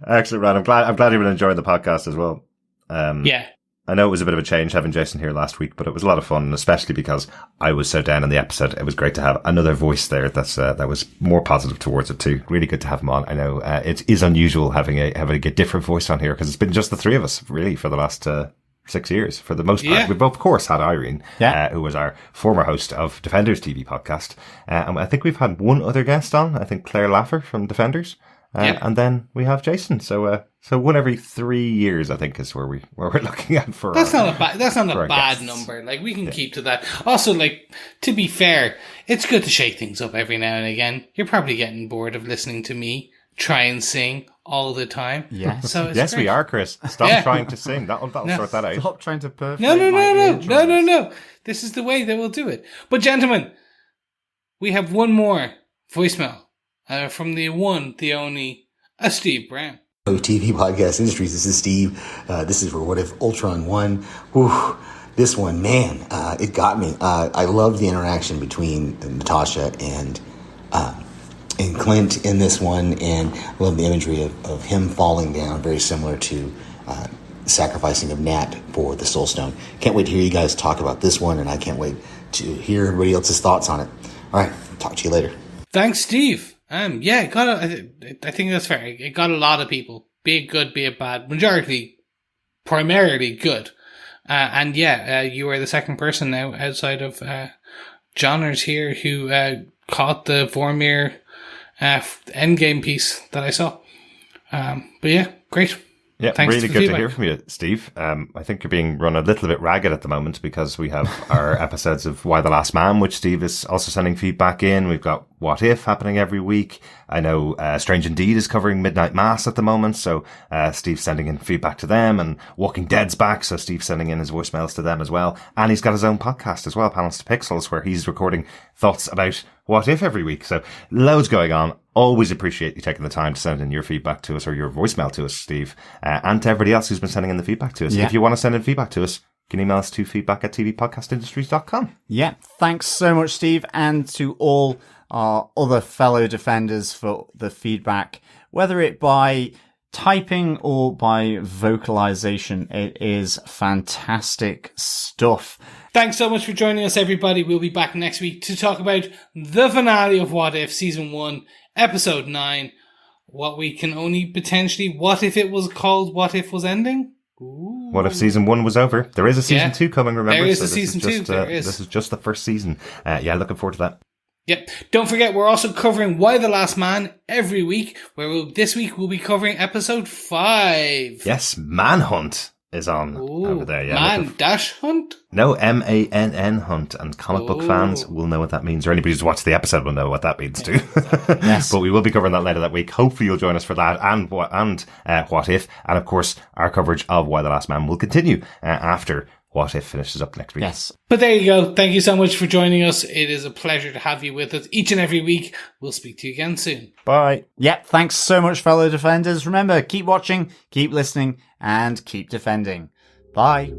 Speaker 4: Excellent, Ryan. I'm glad you've been enjoying the podcast as well.
Speaker 1: Yeah.
Speaker 4: I know it was a bit of a change having Jason here last week, but it was a lot of fun, especially because I was so down in the episode. It was great to have another voice there that was more positive towards it too. Really good to have him on. I know it is unusual having a different voice on here because it's been just the three of us really for the last 6 years for the most part.
Speaker 1: Yeah.
Speaker 4: We've of course had Irene,
Speaker 5: Yeah.
Speaker 4: who was our former host of Defenders TV podcast. And I think we've had one other guest on, I think Claire Laffer from Defenders. And then we have Jason. So one every 3 years, I think, is where we're looking at for.
Speaker 1: That's not a bad
Speaker 4: guests.
Speaker 1: number. Like, we can keep to that. Also, like, to be fair, it's good to shake things up every now and again. You're probably getting bored of listening to me try and sing all the time.
Speaker 5: Yes.
Speaker 1: So it's
Speaker 4: Yes,
Speaker 1: great.
Speaker 4: we are, Chris. Stop trying to sing. That'll
Speaker 1: No.
Speaker 4: sort that out.
Speaker 5: Stop trying to perfect
Speaker 1: No. This is the way that we'll do it. But gentlemen, we have one more voicemail from the one, the only, Steve Brown.
Speaker 7: Hello, TV Podcast Industries. This is Steve. This is for What If Ultron Won. Whew, this one, man, it got me. I love the interaction between Natasha and Clint in this one, and I love the imagery of him falling down, very similar to sacrificing of Nat for the Soul Stone. Can't wait to hear you guys talk about this one, and I can't wait to hear everybody else's thoughts on it. All right, talk to you later.
Speaker 1: Thanks, Steve. Yeah, I think that's fair. It got a lot of people, be it good, be it bad, primarily good. You are the second person now outside of Johners here who caught the Vormir endgame piece that I saw. But yeah, great.
Speaker 4: Yeah,
Speaker 1: Thanks
Speaker 4: really
Speaker 1: for the
Speaker 4: good to
Speaker 1: feedback.
Speaker 4: hear from you, Steve. I think you're being run a little bit ragged at the moment because we have our episodes of Why the Last Man, which Steve is also sending feedback in. We've got What If happening every week. I know Strange Indeed is covering Midnight Mass at the moment, so Steve's sending in feedback to them, and Walking Dead's back, so Steve's sending in his voicemails to them as well. And he's got his own podcast as well, Panels to Pixels, where he's recording thoughts about What If every week. So loads going on. Always appreciate you taking the time to send in your feedback to us, or your voicemail to us, Steve, and to everybody else who's been sending in the feedback to us.
Speaker 5: Yeah.
Speaker 4: If you want to send in feedback to us, you can email us to feedback@tvpodcastindustries.com.
Speaker 5: Yeah, thanks so much, Steve, and to all our other fellow defenders for the feedback, whether it by typing or by vocalization. It is fantastic stuff.
Speaker 1: Thanks so much for joining us, everybody. We'll be back next week to talk about the finale of What If, Season 1, Episode 9. What we can only potentially... What if it was called What If Was Ending? Ooh.
Speaker 4: What if season 1 was over? There is a season 2 coming, remember?
Speaker 1: There is
Speaker 4: So
Speaker 1: a
Speaker 4: this
Speaker 1: season
Speaker 4: just,
Speaker 1: 2, there is.
Speaker 4: This is just the first season. Looking forward to that.
Speaker 1: Yep. Don't forget, we're also covering Why the Last Man every week, where this week we'll be covering Episode 5.
Speaker 4: Yes, Manhunt is on over there. Yeah,
Speaker 1: Man-Hunt?
Speaker 4: No, MANN Hunt, and comic book fans will know what that means, or anybody who's watched the episode will know what that means too.
Speaker 5: Yes.
Speaker 4: But we will be covering that later that week. Hopefully you'll join us for that and What If, and of course our coverage of Why the Last Man will continue after What If finishes up next week.
Speaker 5: Yes.
Speaker 1: But there you go. Thank you so much for joining us. It is a pleasure to have you with us each and every week. We'll speak to you again soon.
Speaker 4: Bye.
Speaker 5: Yep, thanks so much, fellow defenders. Remember, keep watching, keep listening, and keep defending. Bye.